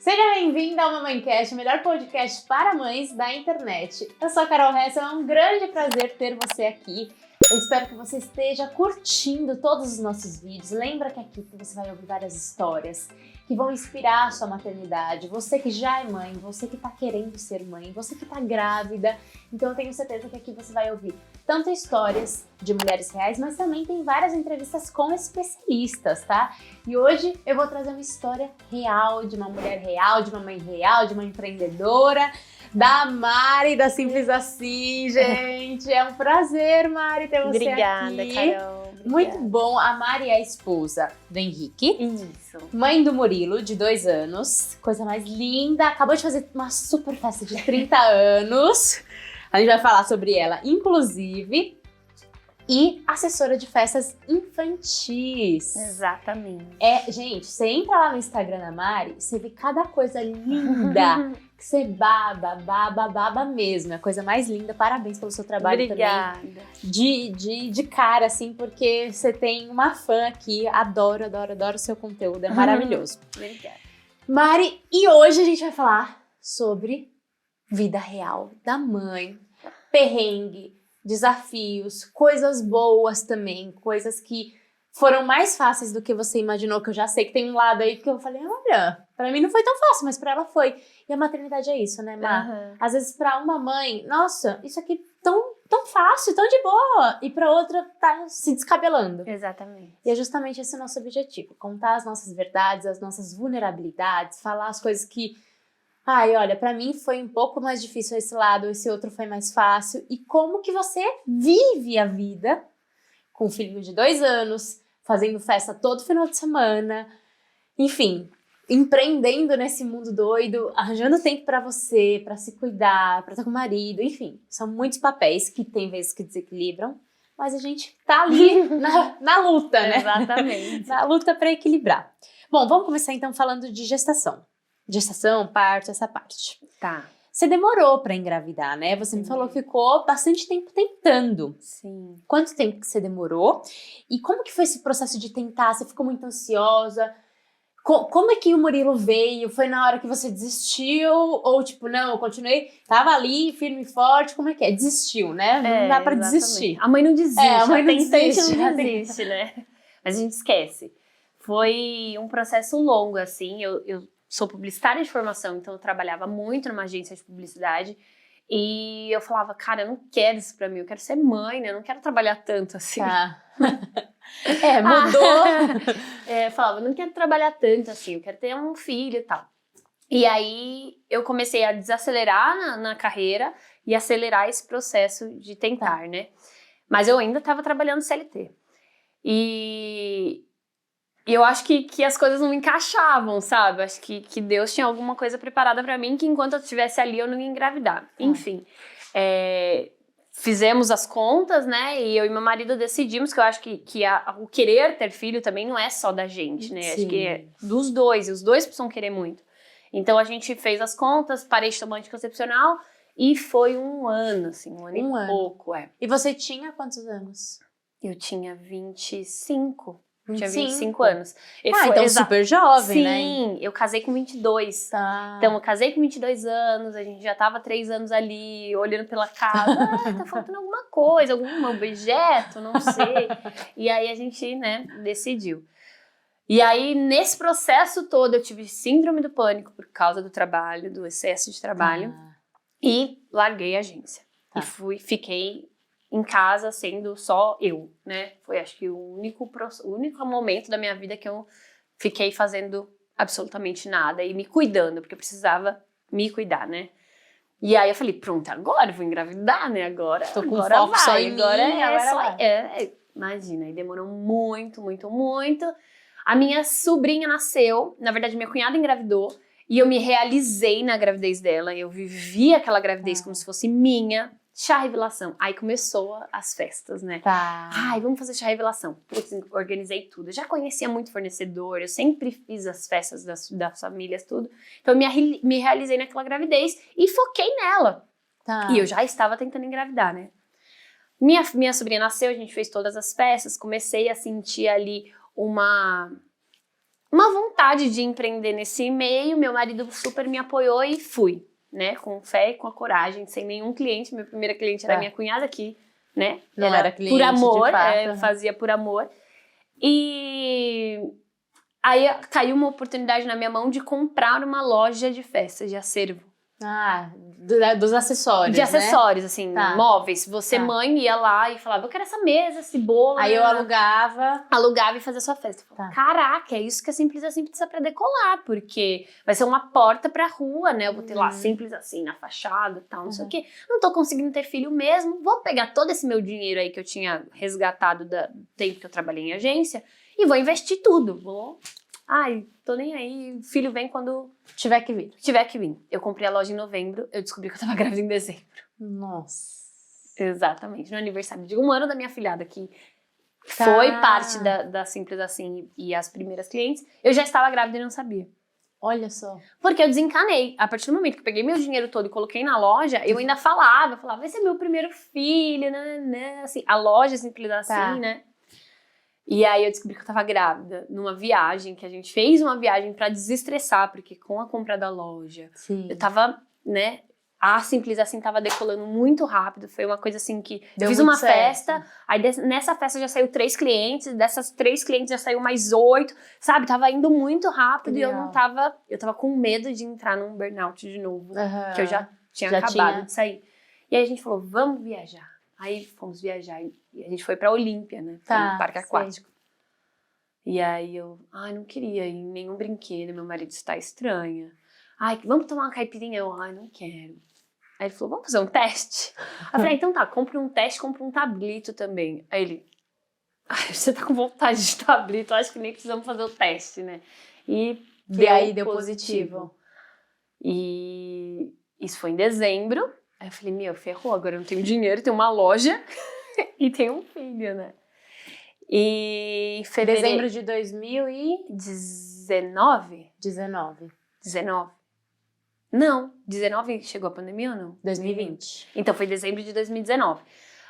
Seja bem-vinda ao Mamãecast, o melhor podcast para mães da internet. Eu sou a Carol Hessa, é um grande prazer ter você aqui. Eu espero que você esteja curtindo todos os nossos vídeos. Lembra que aqui você vai ouvir várias histórias que vão inspirar a sua maternidade. Você que já é mãe, você que está querendo ser mãe, você que está grávida. Então eu tenho certeza que aqui você vai ouvir tanto histórias de mulheres reais, mas também tem várias entrevistas com especialistas, tá? E hoje eu vou trazer uma história real, de uma mulher real, de uma mãe real, de uma empreendedora, da Mari, da Simples Assim, gente. É um prazer, Mari, ter você Obrigada, aqui. Carol. Obrigada. Muito bom. A Mari é a esposa do Henrique. Isso. Mãe do Murilo, de 2 anos. Coisa mais linda. Acabou de fazer uma super festa de 30 anos. A gente vai falar sobre ela, inclusive. E assessora de festas infantis. Exatamente. Gente, você entra lá no Instagram da Mari, você vê cada coisa linda. Que você baba mesmo. É a coisa mais linda. Parabéns pelo seu trabalho. Obrigada. Também. De cara, assim, porque você tem uma fã aqui. Adoro o seu conteúdo. É maravilhoso. Obrigada. Mari, e hoje a gente vai falar sobre vida real da mãe. Perrengue, desafios, coisas boas também. Coisas que foram mais fáceis do que você imaginou, que eu já sei que tem um lado aí que eu falei, olha, pra mim não foi tão fácil, mas pra ela foi. E a maternidade é isso, né, Má? Uhum. Às vezes pra uma mãe, nossa, isso aqui tão fácil, tão de boa. E pra outra tá se descabelando. Exatamente. E é justamente esse o nosso objetivo, contar as nossas verdades, as nossas vulnerabilidades, falar as coisas que, ai, olha, pra mim foi um pouco mais difícil esse lado, esse outro foi mais fácil. E como que você vive a vida com um filhinho de 2 anos, fazendo festa todo final de semana, enfim, empreendendo nesse mundo doido, arranjando tempo pra você, pra se cuidar, pra estar com o marido, enfim, são muitos papéis que tem vezes que desequilibram, mas a gente tá ali na luta, né? Exatamente. Na luta pra equilibrar. Bom, vamos começar então falando de gestação. Gestação, parto, essa parte. Tá. Você demorou pra engravidar, né? Você me falou que ficou bastante tempo tentando. Sim. Quanto tempo que você demorou? E como que foi esse processo de tentar? Você ficou muito ansiosa? Como é que o Murilo veio? Foi na hora que você desistiu? Ou tipo, não, eu continuei, tava ali, firme e forte, como é que é? Desistiu, né? Não dá pra exatamente. desistir. A mãe não desiste. A mãe não tentante desiste. não desiste, né? Mas a gente esquece. Foi um processo longo, assim. Eu sou publicitária de formação, então eu trabalhava muito numa agência de publicidade. E eu falava, cara, eu não quero isso pra mim, eu quero ser mãe, né? Eu não quero trabalhar tanto assim. Tá. Mudou. Eu falava, eu não quero trabalhar tanto assim, eu quero ter um filho e tal. E aí eu comecei a desacelerar na carreira e acelerar esse processo de tentar, né? Mas eu ainda estava trabalhando CLT. E eu acho que as coisas não encaixavam, sabe? Acho que Deus tinha alguma coisa preparada pra mim que enquanto eu estivesse ali eu não ia engravidar. Enfim, fizemos as contas, né? E eu e meu marido decidimos que eu acho que o querer ter filho também não é só da gente, né? Sim. Acho que é dos dois, e os dois precisam querer muito. Então a gente fez as contas, parei de tomar anticoncepcional e foi um ano, assim, um ano e pouco, E você tinha quantos anos? Eu tinha 25. Tinha 25? 25 anos. Então super jovem, né? Sim, eu casei com 22. Tá. Então, eu casei com 22 anos, a gente já tava 3 anos ali, olhando pela casa. Tá faltando alguma coisa, algum objeto, não sei. E aí, a gente, né, decidiu. E aí, nesse processo todo, eu tive síndrome do pânico por causa do trabalho, do excesso de trabalho. E larguei a agência. E fiquei em casa sendo só eu, né? Foi, acho que, o único momento da minha vida que eu fiquei fazendo absolutamente nada e me cuidando, porque eu precisava me cuidar, né? E aí eu falei, pronto, agora eu vou engravidar, né? Agora, tô com agora foco vai, só em agora mim, é agora só... vai. Imagina, e demorou muito. A minha sobrinha nasceu, na verdade, minha cunhada engravidou, e eu me realizei na gravidez dela, eu vivi aquela gravidez como se fosse minha. Chá revelação. Aí começou as festas, né? Tá. Ai, vamos fazer chá revelação. Putz, organizei tudo. Eu já conhecia muito fornecedor, eu sempre fiz as festas das famílias, tudo. Então eu me realizei naquela gravidez e foquei nela. Tá. E eu já estava tentando engravidar, né? Minha sobrinha nasceu, a gente fez todas as festas, comecei a sentir ali uma uma vontade de empreender nesse meio. Meu marido super me apoiou e fui, né? Com fé e com a coragem, sem nenhum cliente. Minha primeira cliente era minha cunhada aqui, né? Não era cliente, por amor, de fato. fazia por amor. E aí caiu uma oportunidade na minha mão de comprar uma loja de festas, de acervo. Dos acessórios, De acessórios, né? assim, Tá. móveis. Você, mãe, ia lá e falava, eu quero essa mesa, esse bolo. Aí eu alugava. Alugava e fazia sua festa. Eu falava, caraca, é isso que a Simples Assim precisa pra decolar, porque vai ser uma porta pra rua, né? Eu vou ter lá Simples Assim na fachada e tal, não sei o quê. Não tô conseguindo ter filho mesmo. Vou pegar todo esse meu dinheiro aí que eu tinha resgatado do tempo que eu trabalhei em agência e vou investir tudo. Ai, tô nem aí. Filho vem quando Tiver que vir. tiver que vir. Eu comprei a loja em novembro, eu descobri que eu tava grávida em dezembro. Nossa. Exatamente. No aniversário de 1 ano da minha filhada, que foi parte da Simples Assim e as primeiras clientes, eu já estava grávida e não sabia. Olha só. Porque eu desencanei. A partir do momento que eu peguei meu dinheiro todo e coloquei na loja, eu ainda falava, esse é meu primeiro filho, né? Assim, a loja Simples Assim, né? E aí eu descobri que eu tava grávida numa viagem, que a gente fez uma viagem pra desestressar, porque com a compra da loja, eu tava, né, a Simples Assim tava decolando muito rápido, foi uma coisa assim que eu fiz uma festa, aí nessa festa já saiu 3 clientes, dessas 3 clientes já saiu mais 8, sabe, tava indo muito rápido. Legal. E eu tava com medo de entrar num burnout de novo, que eu já tinha acabado de sair. E aí a gente falou, vamos viajar. Aí fomos viajar e a gente foi pra Olímpia, né? No parque aquático. E aí eu, não queria ir em nenhum brinquedo, meu marido está estranha. Vamos tomar uma caipirinha? Eu, não quero. Aí ele falou, vamos fazer um teste? Eu falei, então tá, compre um teste, compre um tablito também. Aí ele, você tá com vontade de tablito, acho que nem precisamos fazer o teste, né? E aí deu positivo. E isso foi em dezembro. Aí eu falei, ferrou, agora eu não tenho dinheiro, tenho uma loja e tenho um filho, né? E Dezembro de 2019? 19. Não, 19 chegou a pandemia ou não? 2020. Então foi dezembro de 2019.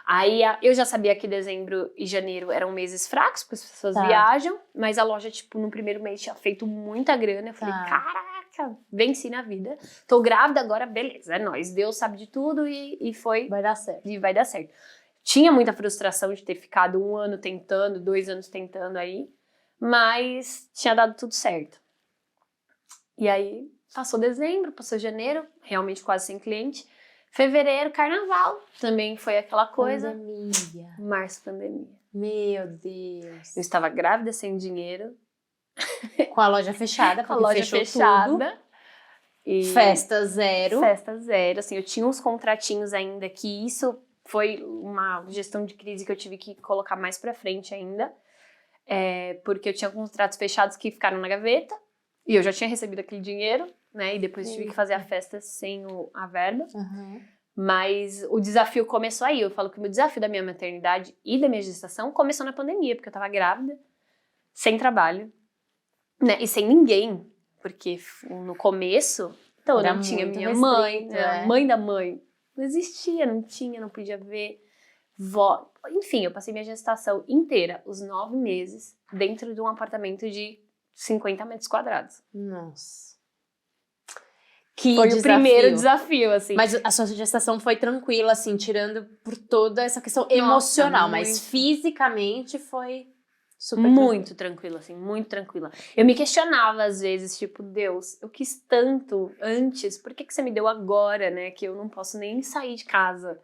Aí eu já sabia que dezembro e janeiro eram meses fracos, porque as pessoas viajam, mas a loja, no primeiro mês tinha feito muita grana. Eu falei, caraca, venci na vida. Tô grávida agora, beleza, é nóis. Deus sabe de tudo e foi. Vai dar certo. E vai dar certo. Tinha muita frustração de ter ficado 1 ano tentando, 2 anos tentando aí, mas tinha dado tudo certo. E aí, passou dezembro, passou janeiro, realmente quase sem cliente. Fevereiro, carnaval, também foi aquela coisa. Pandemia. Março, pandemia. Meu Deus. Eu estava grávida, sem dinheiro. Com a loja fechada, porque com a loja fechou fechada. Tudo. E Festa zero. Assim, eu tinha uns contratinhos ainda, que isso foi uma gestão de crise que eu tive que colocar mais pra frente ainda. Porque eu tinha contratos fechados que ficaram na gaveta. E eu já tinha recebido aquele dinheiro, né? E depois tive que fazer a festa sem a verba. Mas o desafio começou aí. Eu falo que o meu desafio da minha maternidade e da minha gestação começou na pandemia, porque eu tava grávida, sem trabalho, né? E sem ninguém. Porque no começo, então, eu não tinha minha mãe, né? A mãe da mãe. Não existia, não podia ver. Vó. Enfim, eu passei minha gestação inteira, os 9 meses, dentro de um apartamento de 50 metros quadrados. Nossa. Foi o primeiro desafio, assim. Mas a sua gestação foi tranquila, assim, tirando por toda essa questão emocional, mas fisicamente foi super muito tranquila, assim, muito tranquila. Eu me questionava às vezes, Deus, eu quis tanto antes, por que você me deu agora, né? Que eu não posso nem sair de casa.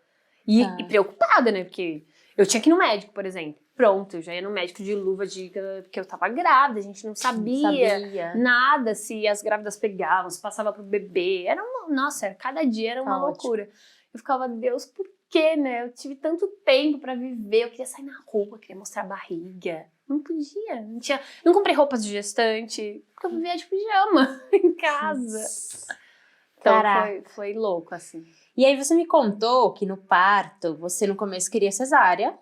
E preocupada, né? Porque eu tinha que ir no médico, por exemplo. Pronto, eu já ia no médico de luva, porque eu tava grávida, a gente não sabia nada se as grávidas pegavam, se passava pro bebê. Cada dia era uma loucura. Eu ficava, Deus, por quê, né? Eu tive tanto tempo pra viver, eu queria sair na rua, queria mostrar a barriga. Não podia, não comprei roupas de gestante, porque eu vivia de pijama em casa. Então foi louco, assim. E aí você me contou que no parto, você no começo queria cesárea,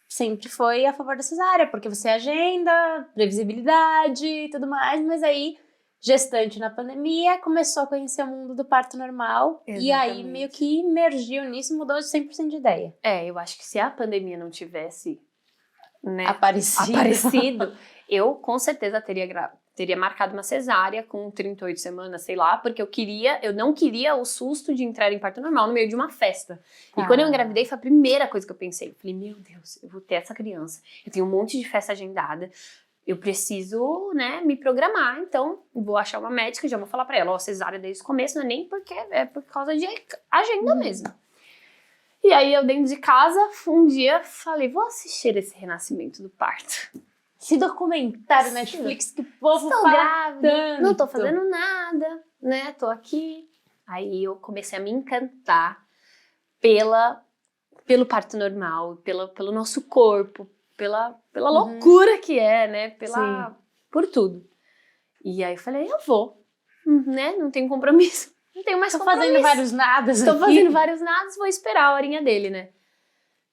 sempre foi a favor da cesárea, porque você agenda, previsibilidade e tudo mais, mas aí, gestante na pandemia, começou a conhecer o mundo do parto normal. Exatamente. E aí meio que imergiu nisso e mudou de 100% de ideia. Eu acho que se a pandemia não tivesse, né, aparecido, eu com certeza teria teria marcado uma cesárea com 38 semanas, sei lá, porque eu não queria o susto de entrar em parto normal no meio de uma festa. E quando eu engravidei, foi a primeira coisa que eu pensei. Eu falei, meu Deus, eu vou ter essa criança. Eu tenho um monte de festa agendada. Eu preciso, né, me programar. Então, vou achar uma médica e já vou falar pra ela, ó, cesárea desde o começo, não é nem porque é por causa de agenda mesmo. E aí, eu dentro de casa, um dia, falei, vou assistir esse renascimento do parto. Esse documentário Netflix que o povo Estou fala grávida, tanto. não tô fazendo nada, né? Tô aqui. Aí eu comecei a me encantar pelo parto normal, pelo nosso corpo, pela loucura que é, né? Por tudo. E aí eu falei, eu vou, né? Não tenho compromisso. Não tenho mais compromisso. Tô fazendo vários nadas Tô aqui. fazendo vários nadas, vou esperar a horinha dele, né?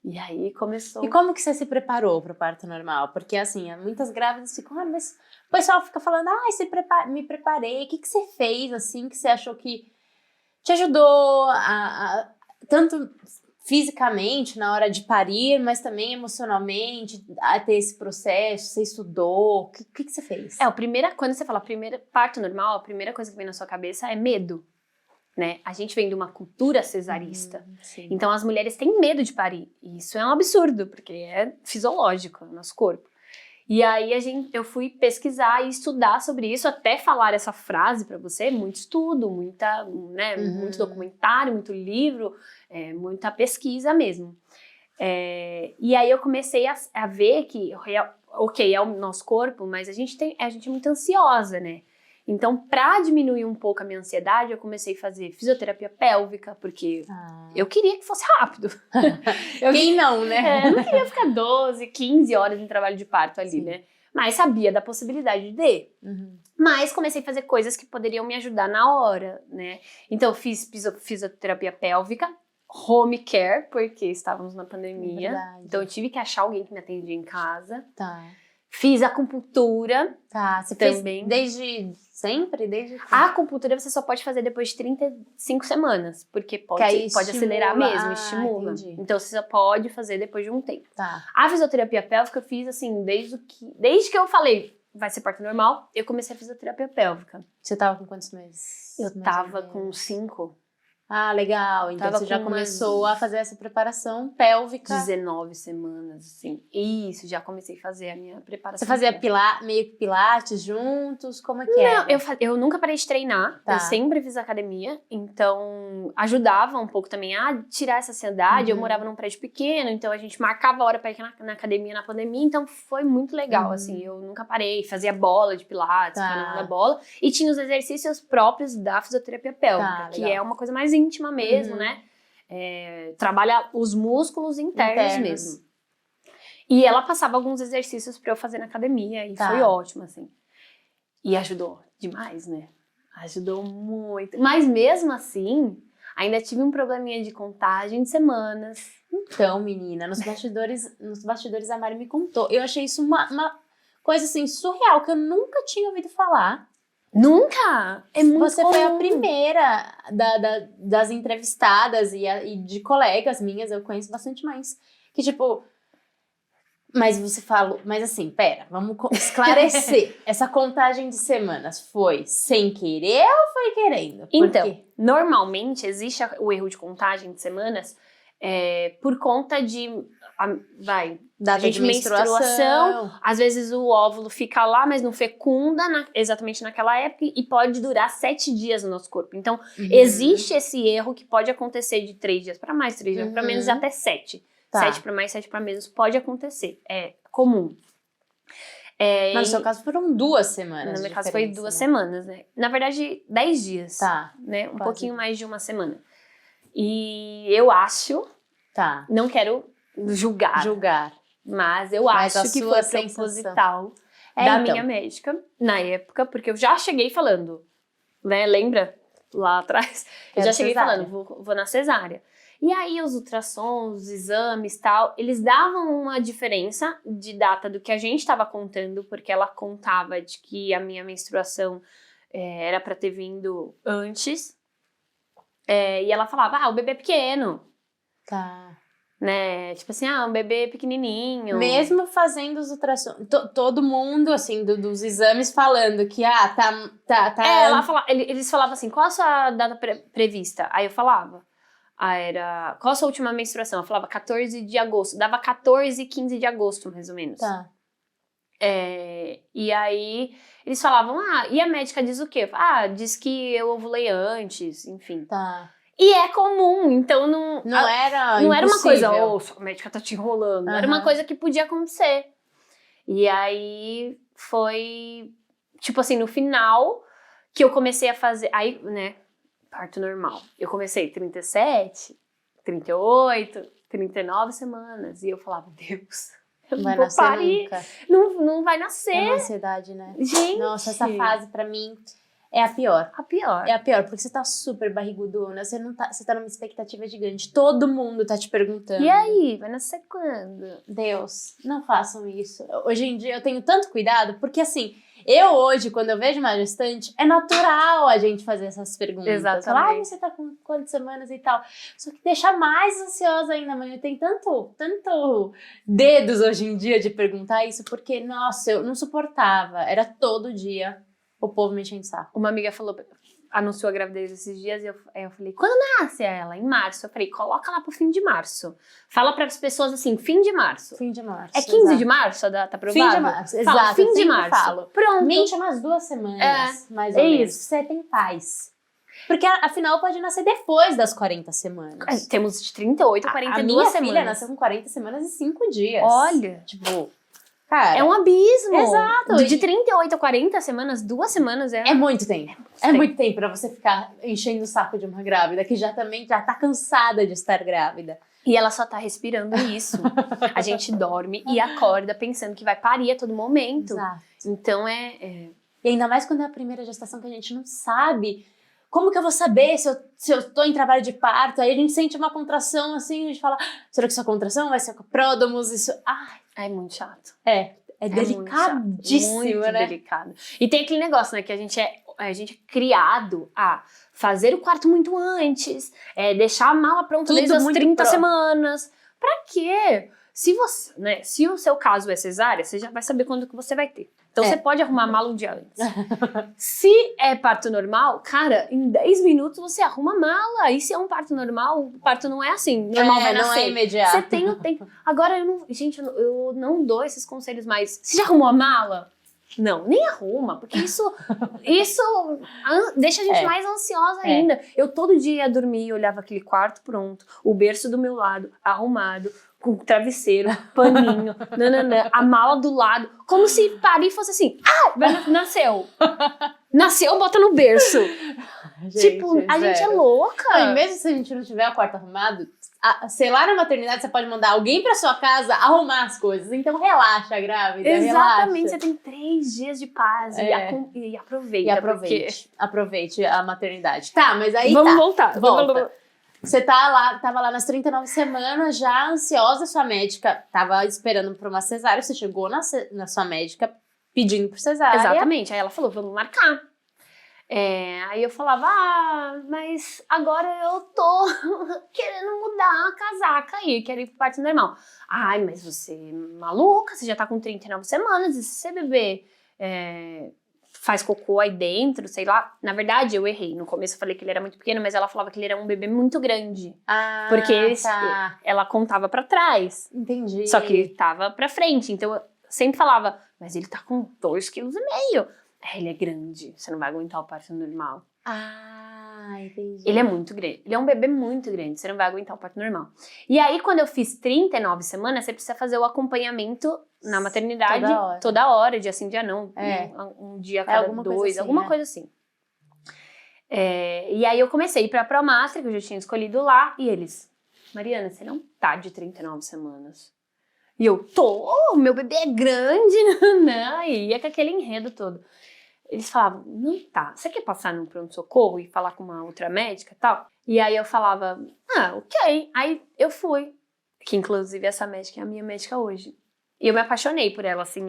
E aí começou... E como que você se preparou para o parto normal? Porque, assim, muitas grávidas ficam... Ah, mas o pessoal fica falando... me preparei. O que você fez, assim, que você achou que te ajudou tanto fisicamente, na hora de parir, mas também emocionalmente, a ter esse processo? Você estudou? O que você fez? Quando você fala parto normal, a primeira coisa que vem na sua cabeça é medo. Né? A gente vem de uma cultura cesarista, então as mulheres têm medo de parir, e isso é um absurdo, porque é fisiológico no nosso corpo. E aí eu fui pesquisar e estudar sobre isso, até falar essa frase pra você, muito estudo, muito documentário, muito livro, muita pesquisa mesmo. E aí eu comecei a ver que, ok, é o nosso corpo, mas a gente é muito ansiosa, né? Então, pra diminuir um pouco a minha ansiedade, eu comecei a fazer fisioterapia pélvica, porque eu queria que fosse rápido. Quem não, né? Eu não queria ficar 12, 15 horas em trabalho de parto ali, né? Mas sabia da possibilidade de. Mas comecei a fazer coisas que poderiam me ajudar na hora, né? Então, eu fiz fisioterapia pélvica, home care, porque estávamos na pandemia. Então, eu tive que achar alguém que me atendia em casa. Fiz acupuntura. Você também. Fez desde sempre? A acupuntura você só pode fazer depois de 35 semanas, porque pode acelerar mesmo, estimula. Entendi. Então você só pode fazer depois de um tempo. Tá. A fisioterapia pélvica eu fiz assim, desde que eu falei, vai ser parto normal, eu comecei a fisioterapia pélvica. Você tava com quantos meses? Eu tava com 5. Ah, legal. Então você já começou a fazer essa preparação pélvica. 19 semanas, assim. Isso, já comecei a fazer a minha preparação. Você fazia meio que pilates juntos? Como é que era? Não, eu nunca parei de treinar. Eu sempre fiz academia. Então, ajudava um pouco também a tirar essa ansiedade. Eu morava num prédio pequeno, então a gente marcava a hora pra ir na academia na pandemia. Então, foi muito legal, assim. Eu nunca parei. Fazia bola de pilates, ficava na bola. E tinha os exercícios próprios da fisioterapia pélvica, que é uma coisa mais íntima mesmo, né? Trabalha os músculos internos mesmo. E ela passava alguns exercícios pra eu fazer na academia e foi ótimo, assim. E ajudou demais, né? Ajudou muito. Mas mesmo assim, ainda tive um probleminha de contagem de semanas. Então, menina, nos bastidores a Mari me contou. Eu achei isso uma coisa, assim, surreal, que eu nunca tinha ouvido falar. Nunca? É muito Você comum. foi a primeira das entrevistadas e de colegas minhas, eu conheço bastante mais, que tipo... Mas você falou... Mas assim, pera, vamos esclarecer. Essa contagem de semanas foi sem querer ou foi querendo? Então, normalmente existe o erro de contagem de semanas por conta de... Data de menstruação. Às vezes o óvulo fica lá, mas não fecunda exatamente naquela época e pode durar 7 dias no nosso corpo. Então, existe esse erro que pode acontecer de 3 dias para mais, 3 dias para menos, até 7. 7 para mais, 7 para menos pode acontecer. É comum. Mas no seu caso foram 2 semanas. No meu caso foi 2 semanas, né? Na verdade, 10 dias. Né? Um pouquinho mais de uma semana. E eu acho... Não quero julgar. Mas eu acho que foi proposital da minha médica, na época, porque eu já cheguei falando, né? Lembra? Lá atrás. Eu já cheguei falando, vou na cesárea. E aí os ultrassons, os exames e tal, eles davam uma diferença de data do que a gente estava contando, porque ela contava de que a minha menstruação era para ter vindo antes. E ela falava, o bebê é pequeno. né? Tipo assim, um bebê pequenininho. Mesmo fazendo os ultrassons, todo mundo, assim, dos exames falando que, tá... Eles falavam assim, qual a sua data prevista? Aí eu falava, era, qual a sua última menstruação? Eu falava 14 de agosto, dava 14, 15 de agosto, mais ou menos. Tá. E aí, eles falavam, e a médica diz o quê? Diz que eu ovulei antes, enfim. Tá. E é comum, então não era uma coisa, a médica tá te enrolando. Uhum. Era uma coisa que podia acontecer. E aí foi, tipo assim, no final que eu comecei a fazer, aí, né, parto normal. Eu comecei 37, 38, 39 semanas. E eu falava, Deus, eu não vou parir. Não vai nascer. É uma ansiedade, né? Gente. Nossa, essa fase pra mim é a pior. A pior. É a pior, porque você tá super barrigudona, você tá numa expectativa gigante. Todo mundo tá te perguntando. E aí, vai nascer quando? Deus, não façam isso. Hoje em dia eu tenho tanto cuidado, porque assim, eu hoje, quando eu vejo uma gestante, é natural a gente fazer essas perguntas. Exatamente. Falar, você tá com quantas semanas e tal. Só que deixa mais ansiosa ainda, mãe. Tem tanto dedos hoje em dia de perguntar isso, porque, nossa, eu não suportava. Era todo dia o povo me enchendo de saco. Uma amiga anunciou a gravidez esses dias e eu falei, quando nasce ela? Em março. Eu falei, coloca lá pro fim de março. Fala pras pessoas assim, fim de março. Fim de março. É 15 de março a data provável? Fim de março, exato. Fim de março. Falo. Pronto. Mente umas 2 semanas, mais ou menos. Isso. Você tem paz. Porque afinal pode nascer depois das 40 semanas. Temos de 38 a 42 a minha semanas. filha nasceu com 40 semanas e 5 dias. Olha. Tipo, cara... É um abismo. Exato. De 38 a 40 semanas, 2 semanas é muito tempo. É muito tempo pra você ficar enchendo o saco de uma grávida que já tá cansada de estar grávida. E ela só tá respirando isso. A gente dorme e acorda pensando que vai parir a todo momento. Exato. Então E ainda mais quando é a primeira gestação que a gente não sabe. Como que eu vou saber se eu tô em trabalho de parto? Aí a gente sente uma contração assim, a gente fala, será que isso é contração? Vai ser com pródomos? Isso... É muito chato. É delicadíssimo, muito né? delicado. E tem aquele negócio, né, que a gente é criado a fazer o quarto muito antes, deixar a mala pronta Tudo desde as muito 30 semanas. Pra quê? Se o seu caso é cesárea, você já vai saber quando que você vai ter. Então você pode arrumar a mala um dia antes. Se é parto normal, cara, em 10 minutos você arruma a mala. E se é um parto normal, o parto não é assim. Normal vai nascer. Não é imediato. Você tem o tempo. Agora, eu não dou esses conselhos mais. Você já arrumou a mala? Não, nem arruma, porque isso deixa a gente mais ansiosa ainda. Eu todo dia ia dormir e olhava aquele quarto pronto, o berço do meu lado, arrumado, com travesseiro, paninho, nananã, a mala do lado, como se parir fosse assim, nasceu. Nasceu, bota no berço. Gente, a gente é louca. Não, e mesmo se a gente não tiver o quarto arrumado, sei lá, na maternidade você pode mandar alguém pra sua casa arrumar as coisas. Então relaxa, grávida. Exatamente, relaxa. você tem 3 dias de paz e aproveita. Aproveite a maternidade. Tá, mas aí Vamos voltar. Volta. Você tava lá nas 39 semanas, já ansiosa, sua médica tava esperando por uma cesárea, você chegou na sua médica pedindo por cesárea. Exatamente, aí ela falou, vamos marcar. Aí eu falava, mas agora eu tô querendo mudar a casaca aí, quero ir pro parto normal. Ai, mas você é maluca, você já tá com 39 semanas, e se você beber faz cocô aí dentro, sei lá. Na verdade, eu errei. No começo eu falei que ele era muito pequeno, mas ela falava que ele era um bebê muito grande. Porque ela contava pra trás. Entendi. Só que ele tava pra frente. Então eu sempre falava, mas ele tá com 2,5 kg. Ele é grande, você não vai aguentar o parto normal. Entendi. Ele é muito grande. Ele é um bebê muito grande, você não vai aguentar o parto normal. E aí, quando eu fiz 39 semanas, você precisa fazer o acompanhamento na maternidade toda hora, dia sim, dia não. Um dia a cada 2, alguma coisa assim. E aí eu comecei a ir pra Promastra, que eu já tinha escolhido lá, e eles, Mariana, você não tá de 39 semanas. E eu, meu bebê é grande, né? E ia com aquele enredo todo. Eles falavam, não tá, você quer passar no pronto-socorro e falar com uma outra médica e tal? E aí eu falava, ok. Aí eu fui, que inclusive essa médica é a minha médica hoje. E eu me apaixonei por ela, assim,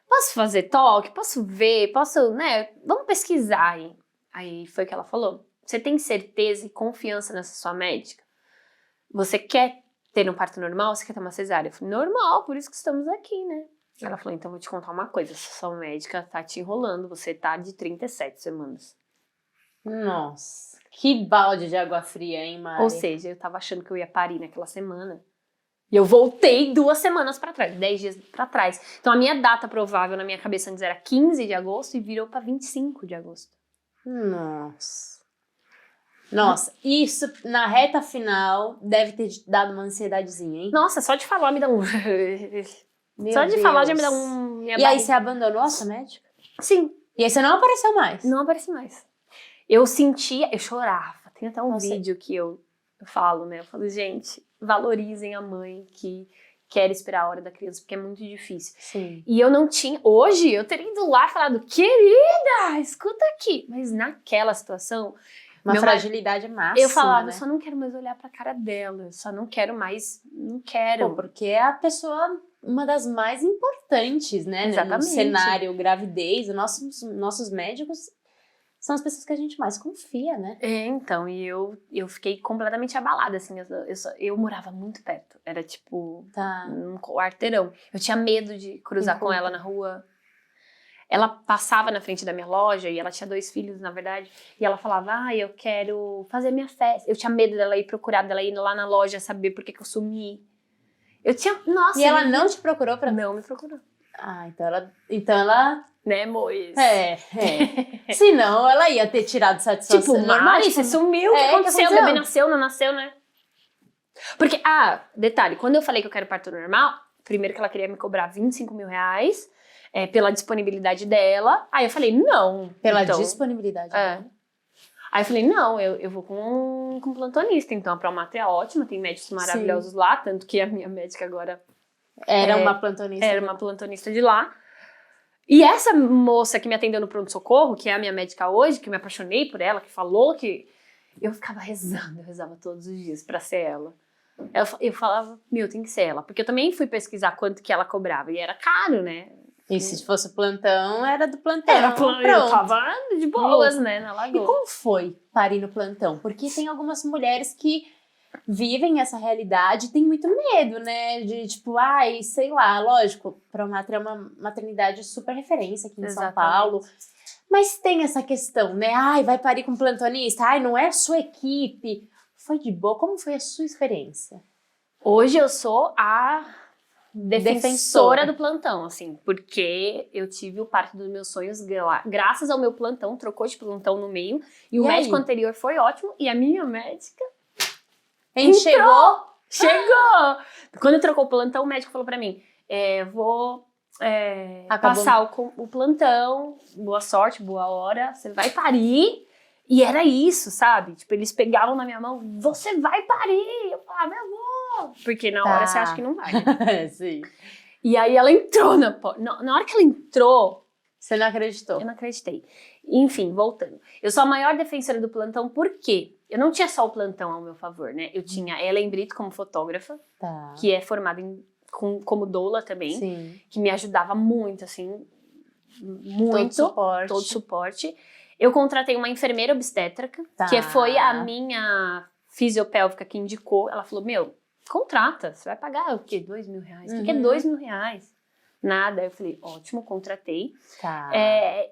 posso fazer toque? Posso ver? Posso, né? Vamos pesquisar aí. Aí foi o que ela falou. Você tem certeza e confiança nessa sua médica? Você quer ter um parto normal ou você quer ter uma cesárea? Eu falei, normal, por isso que estamos aqui, né? Ela falou, então vou te contar uma coisa, sua médica tá te enrolando, você tá de 37 semanas. Nossa, que balde de água fria, hein, Mari? Ou seja, eu tava achando que eu ia parir naquela semana. E eu voltei 2 semanas pra trás, 10 dias pra trás. Então a minha data provável na minha cabeça antes era 15 de agosto e virou pra 25 de agosto. Nossa. Nossa, isso na reta final deve ter dado uma ansiedadezinha, hein? Nossa, só de falar me dá um... Meu só de Deus. falar já me dá um... E aí você abandonou essa médica? Sim. E aí você não apareceu mais? Não apareci mais. Eu sentia, eu chorava. Tem até um vídeo que eu falo, né? Eu falo, gente, valorizem a mãe que quer esperar a hora da criança, porque é muito difícil. Sim. E eu não tinha... Hoje, eu teria ido lá e falado, querida, escuta aqui. Mas naquela situação... Uma fragilidade máxima, eu falava, né? eu só não quero mais olhar pra cara dela. Eu só não quero mais... Não quero. Pô, porque é a pessoa, uma das mais importantes, né? Exatamente. No cenário gravidez, os nossos médicos são as pessoas que a gente mais confia, né? Então, e eu fiquei completamente abalada, assim, eu morava muito perto, era tipo, um quarteirão. Eu tinha medo de cruzar com ela na rua. Ela passava na frente da minha loja, e ela tinha 2 filhos, na verdade, e ela falava, eu quero fazer minha festa. Eu tinha medo dela ir procurar, dela ir lá na loja saber por que eu sumi. Eu tinha, nossa... E ela não te procurou pra... Não me procurou. Ah, então ela... Né, Mois? Senão ela ia ter tirado satisfação. Tipo, Mari, você sumiu, o que aconteceu? O bebê nasceu, não nasceu, né? Porque, detalhe, quando eu falei que eu quero parto normal, primeiro que ela queria me cobrar 25 mil reais pela disponibilidade dela. Aí eu falei, não. Pela disponibilidade dela? Aí eu falei, não, eu vou com um plantonista. Então a Promatra é ótima, tem médicos maravilhosos lá, tanto que a minha médica agora... Era uma plantonista. Era uma plantonista de lá. E essa moça que me atendeu no pronto-socorro, que é a minha médica hoje, que eu me apaixonei por ela, que falou que... Eu ficava rezando, eu rezava todos os dias pra ser ela. Eu falava, tem que ser ela. Porque eu também fui pesquisar quanto que ela cobrava. E era caro, né? E se fosse plantão, era do plantão. Eu tava de boas, né, na Lagoa. E como foi parir no plantão? Porque tem algumas mulheres que vivem essa realidade e tem muito medo, né? De tipo, sei lá, lógico, Promatra é uma maternidade super referência aqui em São Paulo. Mas tem essa questão, né? Vai parir com plantonista? Não é a sua equipe. Foi de boa? Como foi a sua experiência? Hoje eu sou a defensora do plantão, assim, porque eu tive o parto dos meus sonhos graças ao meu plantão, trocou de plantão no meio, e o médico anterior foi ótimo, e a minha médica chegou! Quando trocou o plantão, o médico falou pra mim, vou passar o plantão, boa sorte, boa hora, você vai parir. E era isso, sabe? Tipo, eles pegavam na minha mão, você vai parir! Eu falava, eu vou! Porque na hora você acha que não vai, né? Sim. E aí ela entrou na hora que ela entrou... Você não acreditou? Eu não acreditei. Enfim, voltando. Eu sou a maior defensora do plantão, por quê? Eu não tinha só o plantão ao meu favor, né? Eu tinha a Ellen Brito como fotógrafa, que é formada como doula também, sim, que me ajudava muito, assim, muito. Todo suporte. Eu contratei uma enfermeira obstétrica, que foi a minha fisiopélvica que indicou. Ela falou, contrata, você vai pagar o quê? 2 mil reais? O que é 2 mil reais? Nada. Eu falei, ótimo, contratei.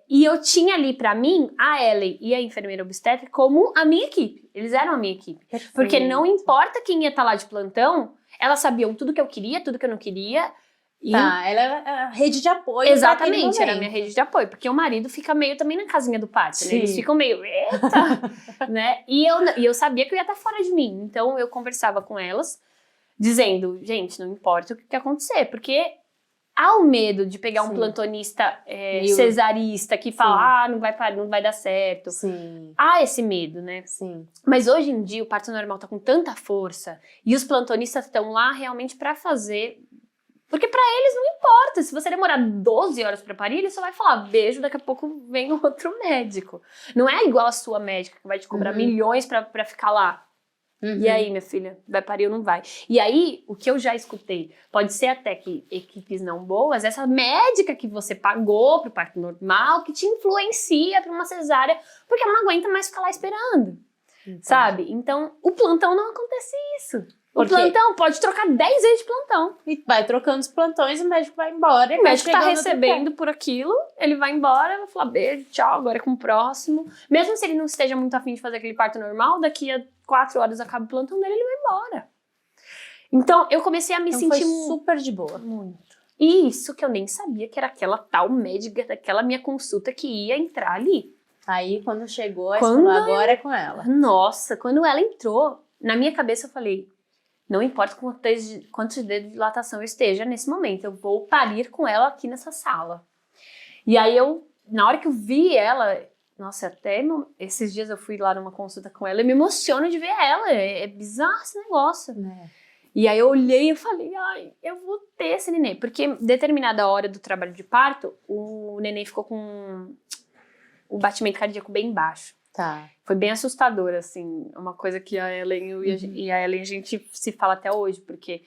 E eu tinha ali pra mim a Ellen e a enfermeira obstétrica como a minha equipe. Eles eram a minha equipe. Perfeito. Porque não importa quem ia estar lá de plantão, elas sabiam tudo que eu queria, tudo que eu não queria. Ela era a rede de apoio. Exatamente, era a minha rede de apoio. Porque o marido fica meio também na casinha do parto, né? Eles ficam meio, eita, né? E eu sabia que eu ia estar fora de mim. Então eu conversava com elas, dizendo, gente, não importa o que acontecer, porque há o medo de pegar um plantonista cesarista que fala, não vai dar certo. Sim. Há esse medo, né? Sim. Mas hoje em dia o parto normal tá com tanta força e os plantonistas estão lá realmente pra fazer... Porque pra eles não importa, se você demorar 12 horas pra parir, ele só vai falar, beijo, daqui a pouco vem outro médico. Não é igual a sua médica que vai te cobrar milhões pra ficar lá. E aí, minha filha, vai parir ou não vai? E aí, o que eu já escutei, pode ser até que equipes não boas, essa médica que você pagou pro parto normal, que te influencia pra uma cesárea, porque ela não aguenta mais ficar lá esperando, sabe? Então, o plantão não acontece isso. O plantão pode trocar 10 vezes de plantão. E vai trocando os plantões e o médico vai embora. O médico tá recebendo por aquilo, ele vai embora, vai falar beijo, tchau, agora é com o próximo. Mesmo se ele não esteja muito afim de fazer aquele parto normal, daqui a 4 horas acaba o plantão dele, ele vai embora. Então, eu comecei a me sentir foi super de boa. Muito. E isso que eu nem sabia que era aquela tal médica daquela minha consulta que ia entrar ali. Aí, quando chegou, agora é com ela. Nossa, quando ela entrou, na minha cabeça eu falei, não importa quantos dedos de dilatação eu esteja nesse momento, eu vou parir com ela aqui nessa sala. E aí na hora que eu vi ela, nossa, até esses dias eu fui lá numa consulta com ela e me emociono de ver ela, é bizarro esse negócio, né? E aí eu olhei e falei, ai, eu vou ter esse neném. Porque determinada hora do trabalho de parto, o neném ficou com o batimento cardíaco bem baixo. Tá. Foi bem assustador, assim, uma coisa que a Ellen e a Ellen a gente se fala até hoje, porque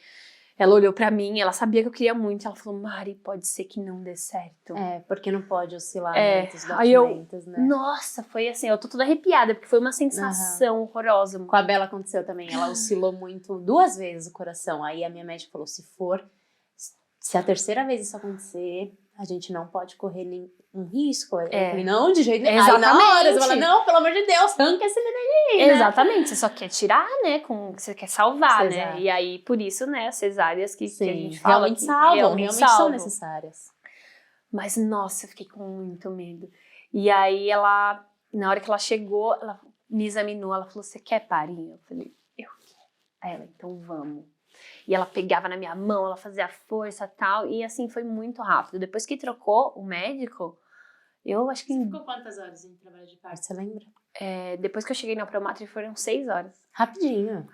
ela olhou pra mim, ela sabia que eu queria muito, ela falou, Mari, pode ser que não dê certo. Porque não pode oscilar muito os aí batimentos, né? Nossa, foi assim, eu tô toda arrepiada, porque foi uma sensação horrorosa. Com a Bela aconteceu também, ela oscilou muito, 2 vezes o coração, aí a minha médica falou, se a terceira vez isso acontecer, a gente não pode correr nenhum risco. Eu falei, não, de jeito nenhum. Aí na hora você fala, não, pelo amor de Deus, arranca esse neném, né? Exatamente, você só quer tirar, né, você quer salvar, né? E aí, por isso, né, as cesáreas que a gente fala realmente salvam, realmente são necessárias. Mas, nossa, eu fiquei com muito medo. E aí, ela, na hora que ela chegou, ela me examinou, ela falou, você quer parir? Eu falei, eu quero. Aí ela, então vamos. E ela pegava na minha mão, ela fazia força e tal, e assim, foi muito rápido. Depois que trocou o médico, eu acho que... Você ficou quantas horas em trabalho de parto, você lembra? Depois que eu cheguei na Promatre, foram 6 horas. Rapidinho.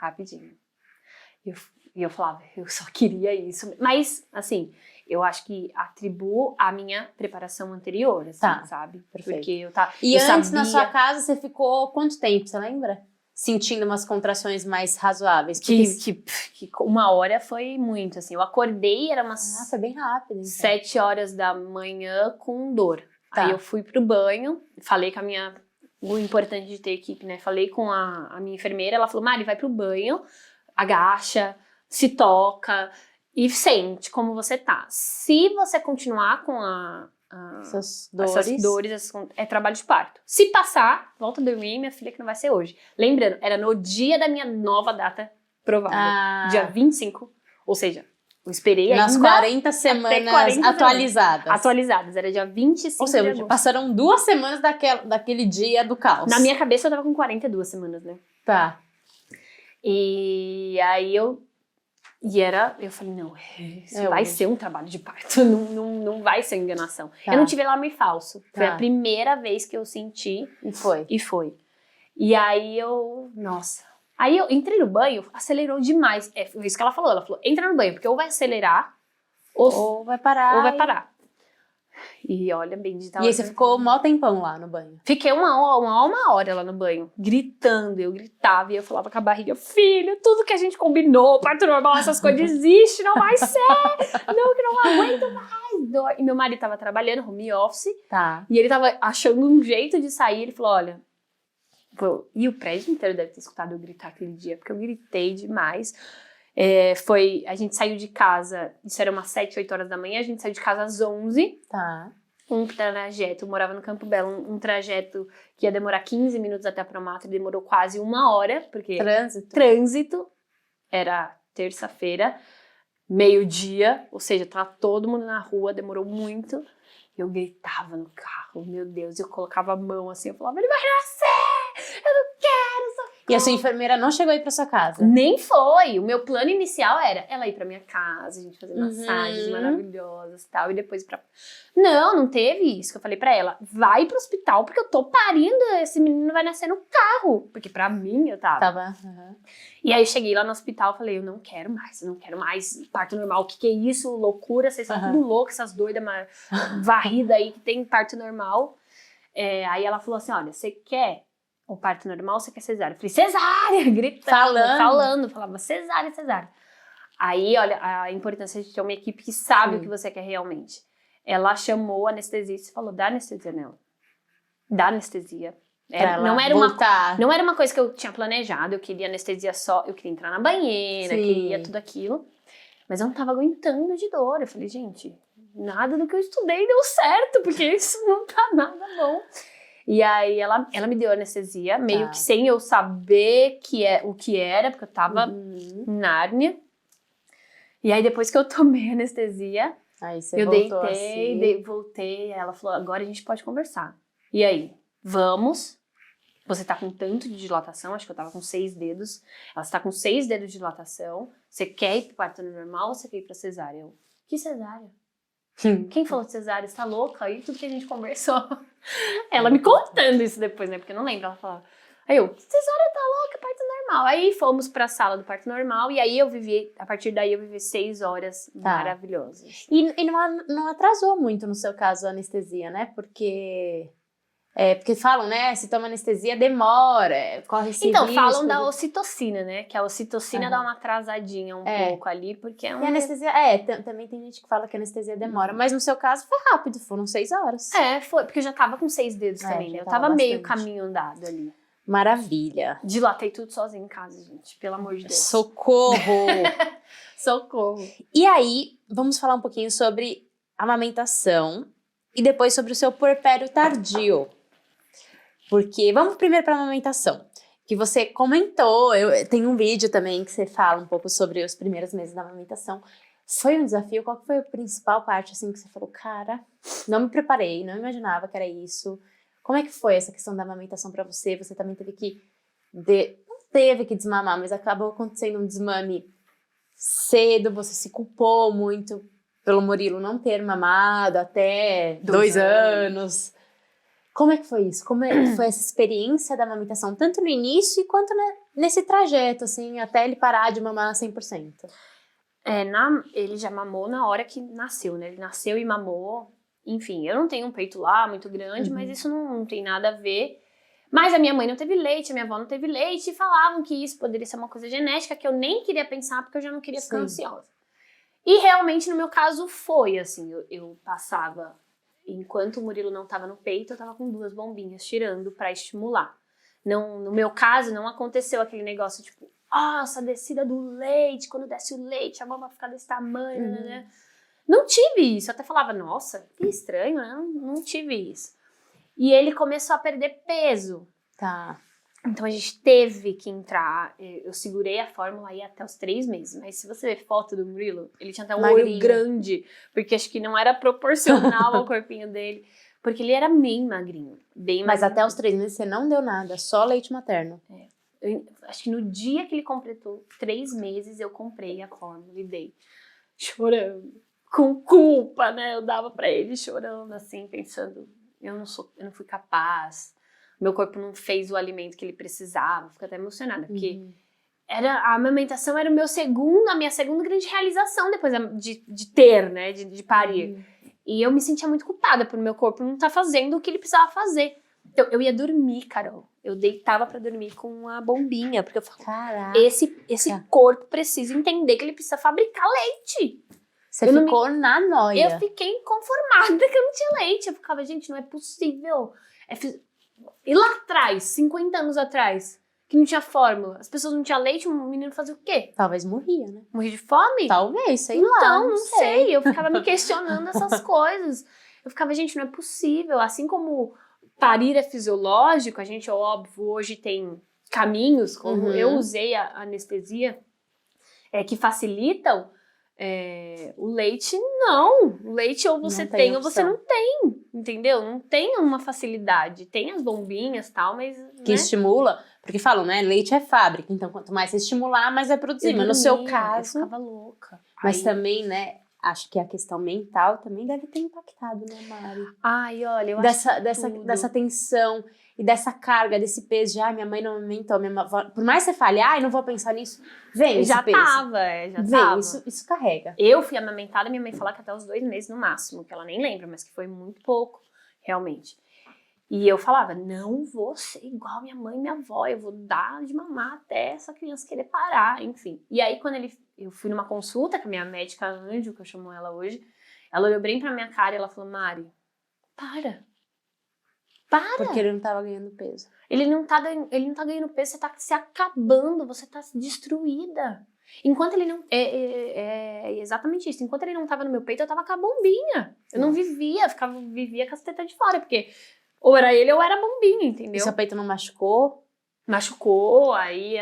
E eu falava, eu só queria isso. Mas, assim, eu acho que atribuo a minha preparação anterior, assim, sabe? Perfeito. Porque eu antes, na sua casa, você ficou quanto tempo, você lembra? Sentindo umas contrações mais razoáveis. Que 1 hora foi muito, assim. Eu acordei, era umas... foi bem rápido. Então. 7 horas da manhã com dor. Aí eu fui pro banho, falei com a minha... O importante de ter equipe, né? Falei com a minha enfermeira, ela falou, Mari, vai pro banho, agacha, se toca e sente como você tá. Se você continuar com essas dores, é trabalho de parto. Se passar, volta a dormir, minha filha, que não vai ser hoje. Lembrando, era no dia da minha nova data provável, dia 25, ou seja, eu esperei nas 40 semanas atualizadas, era dia 25 ou seja, de agosto. Passaram 2 semanas daquele dia do caos. Na minha cabeça eu tava com 42 semanas, né? Tá. E aí eu falei, não, isso vai ser um trabalho de parto, não vai ser enganação. Eu não tive alarme falso. Foi a primeira vez que eu senti. E foi. E aí nossa. Aí eu entrei no banho, acelerou demais. Foi isso que ela falou. Ela falou, entra no banho, porque ou vai acelerar, ou vai parar. E olha, bendita. E aí você ficou um maior tempão lá no banho? Fiquei uma hora lá no banho, gritando. Eu gritava e eu falava com a barriga, filho, tudo que a gente combinou, parto normal, essas coisas, desiste, não vai ser. Não, que não aguento mais. E meu marido tava trabalhando, home office. E ele tava achando um jeito de sair. Ele falou, olha... E o prédio inteiro deve ter escutado eu gritar aquele dia, porque eu gritei demais. A gente saiu de casa, isso era umas 7, 8 horas da manhã, a gente saiu de casa às 11. Um trajeto, eu morava no Campo Belo, um trajeto que ia demorar 15 minutos até a Promatre, demorou quase 1 hora, porque... Trânsito. Era terça-feira, meio-dia, ou seja, tava todo mundo na rua, demorou muito. Eu gritava no carro, meu Deus, eu colocava a mão assim, eu falava, ele vai nascer, eu não quero, só... E a sua enfermeira não chegou aí pra sua casa? Nem foi, o meu plano inicial era ela ir pra minha casa, a gente fazer massagens maravilhosas e tal, e depois não teve isso, que eu falei pra ela, vai pro hospital, porque eu tô parindo, esse menino vai nascer no carro, porque pra mim eu tava. E aí eu cheguei lá no hospital, falei, eu não quero mais parto normal, o que é isso, loucura, vocês são tudo loucos, essas doidas varridas aí que tem parto normal. Aí ela falou assim, olha, você quer o parto normal ou você quer cesárea? Eu falei, cesárea, gritando, falava cesárea. Aí, olha, a importância de ter uma equipe que sabe o que você quer realmente. Ela chamou a anestesista e falou, dá anestesia nela. Dá anestesia. Não era uma coisa que eu tinha planejado, eu queria anestesia só, eu queria entrar na banheira, queria tudo aquilo. Mas eu não tava aguentando de dor. Eu falei, gente, nada do que eu estudei deu certo, porque isso não tá nada bom. E aí ela me deu anestesia, meio que sem eu saber o que era, porque eu tava em Nárnia. E aí depois que eu tomei anestesia, eu deitei, voltei, ela falou, agora a gente pode conversar. E aí, vamos. Você tá com tanto de dilatação, acho que eu tava com 6 dedos. Ela está com 6 dedos de dilatação. Você quer ir pro parto normal ou você quer ir pra cesárea? Eu, que cesárea? Quem falou de cesárea? Você tá louca? Aí tudo que a gente conversou. Ela me contando isso depois, né? Porque eu não lembro. Ela falava, aí eu, cesárea tá louca, parto normal. Aí fomos pra sala do parto normal e aí a partir daí eu vivi 6 horas maravilhosas. E não atrasou muito no seu caso a anestesia, né? Porque falam, né? Se toma anestesia, demora, corre esse Então, risco. falam da ocitocina, né? Que a ocitocina dá uma atrasadinha pouco ali, porque E a anestesia, também tem gente que fala que a anestesia demora, mas no seu caso foi rápido, foram 6 horas. Foi, porque eu já tava com 6 dedos também, né? Eu tava meio caminho andado ali. Maravilha. Dilatei tudo sozinha em casa, gente, pelo amor de Deus. Socorro! Socorro. E aí, vamos falar um pouquinho sobre amamentação e depois sobre o seu puerpério tardio. Porque, vamos primeiro para a amamentação, que você comentou, tem um vídeo também que você fala um pouco sobre os primeiros meses da amamentação. Foi um desafio? Qual foi a principal parte, assim, que você falou, cara, não me preparei, não imaginava que era isso. Como é que foi essa questão da amamentação para você? Você também teve que, não teve que desmamar, mas acabou acontecendo um desmame cedo, você se culpou muito pelo Murilo não ter mamado até 2 anos. Como é que foi isso? Como é que foi essa experiência da amamentação, tanto no início quanto nesse trajeto, assim, até ele parar de mamar 100%? Ele já mamou na hora que nasceu, né? Ele nasceu e mamou. Enfim, eu não tenho um peito lá muito grande, mas isso não tem nada a ver. Mas a minha mãe não teve leite, a minha avó não teve leite, e falavam que isso poderia ser uma coisa genética, que eu nem queria pensar, porque eu já não queria ficar ansiosa. E realmente, no meu caso, foi assim, eu passava... Enquanto o Murilo não tava no peito, eu tava com 2 bombinhas tirando pra estimular. Não, no meu caso, não aconteceu aquele negócio tipo, essa descida do leite, quando desce o leite, a mama vai ficar desse tamanho, né? Não tive isso. Eu até falava, nossa, que estranho, né? Não tive isso. E ele começou a perder peso. Então a gente teve que entrar. Eu segurei a fórmula aí até os 3 meses. Mas se você ver foto do Murilo, ele tinha até um olho grande. Porque acho que não era proporcional ao corpinho dele. Porque ele era bem magrinho. Mas até os 3 meses você não deu nada, só leite materno. Acho que no dia que ele completou 3 meses, eu comprei a fórmula e dei. Chorando. Com culpa, né? Eu dava pra ele chorando, assim, pensando, eu não fui capaz. Meu corpo não fez o alimento que ele precisava. Fico até emocionada, porque a amamentação era a minha segunda grande realização depois de ter, né, de parir. E eu me sentia muito culpada por meu corpo não estar fazendo o que ele precisava fazer. Então, eu ia dormir, Carol. Eu deitava pra dormir com uma bombinha, porque eu falava, esse corpo precisa entender que ele precisa fabricar leite. Você ficou na noia. Eu fiquei inconformada que eu não tinha leite. Eu ficava, gente, não é possível. E lá atrás, 50 anos atrás, que não tinha fórmula, as pessoas não tinham leite, o menino fazia o quê? Talvez morria, né? Morria de fome? Talvez, sei lá. Então, não sei. Eu ficava me questionando essas coisas. Eu ficava, gente, não é possível. Assim como parir é fisiológico, a gente, óbvio, hoje tem caminhos, como eu usei a anestesia, que facilitam. O leite, não. O leite ou você tem ou você não tem, entendeu? Não tem uma facilidade. Tem as bombinhas e tal, mas... Que estimula, porque falam, né? Leite é fábrica, então quanto mais você estimular, mais vai produzir. Mas no seu caso... Eu ficava louca. Mas também, né? Acho que a questão mental também deve ter impactado, né, Mari? Ai, olha, eu acho dessa tensão e dessa carga, desse peso de, minha mãe não amamentou, minha avó... Por mais que você fale, não vou pensar nisso, vem esse peso. Já tava. Isso carrega. Eu fui amamentada, minha mãe falou que até os 2 meses no máximo, que ela nem lembra, mas que foi muito pouco, realmente. E eu falava, não vou ser igual minha mãe e minha avó, eu vou dar de mamar até essa criança querer parar, enfim. E aí, quando eu fui numa consulta com a minha médica Anjo, que eu chamo ela hoje, ela olhou bem pra minha cara e ela falou, Mari, para. Para! Porque ele não tava ganhando peso. Ele não tá ganhando peso, você tá se acabando, você tá destruída. Enquanto ele não... É exatamente isso. Enquanto ele não tava no meu peito, eu tava com a bombinha. Eu não vivia com as tetas de fora, porque ou era ele ou era a bombinha, entendeu? E seu peito não machucou? Machucou, aí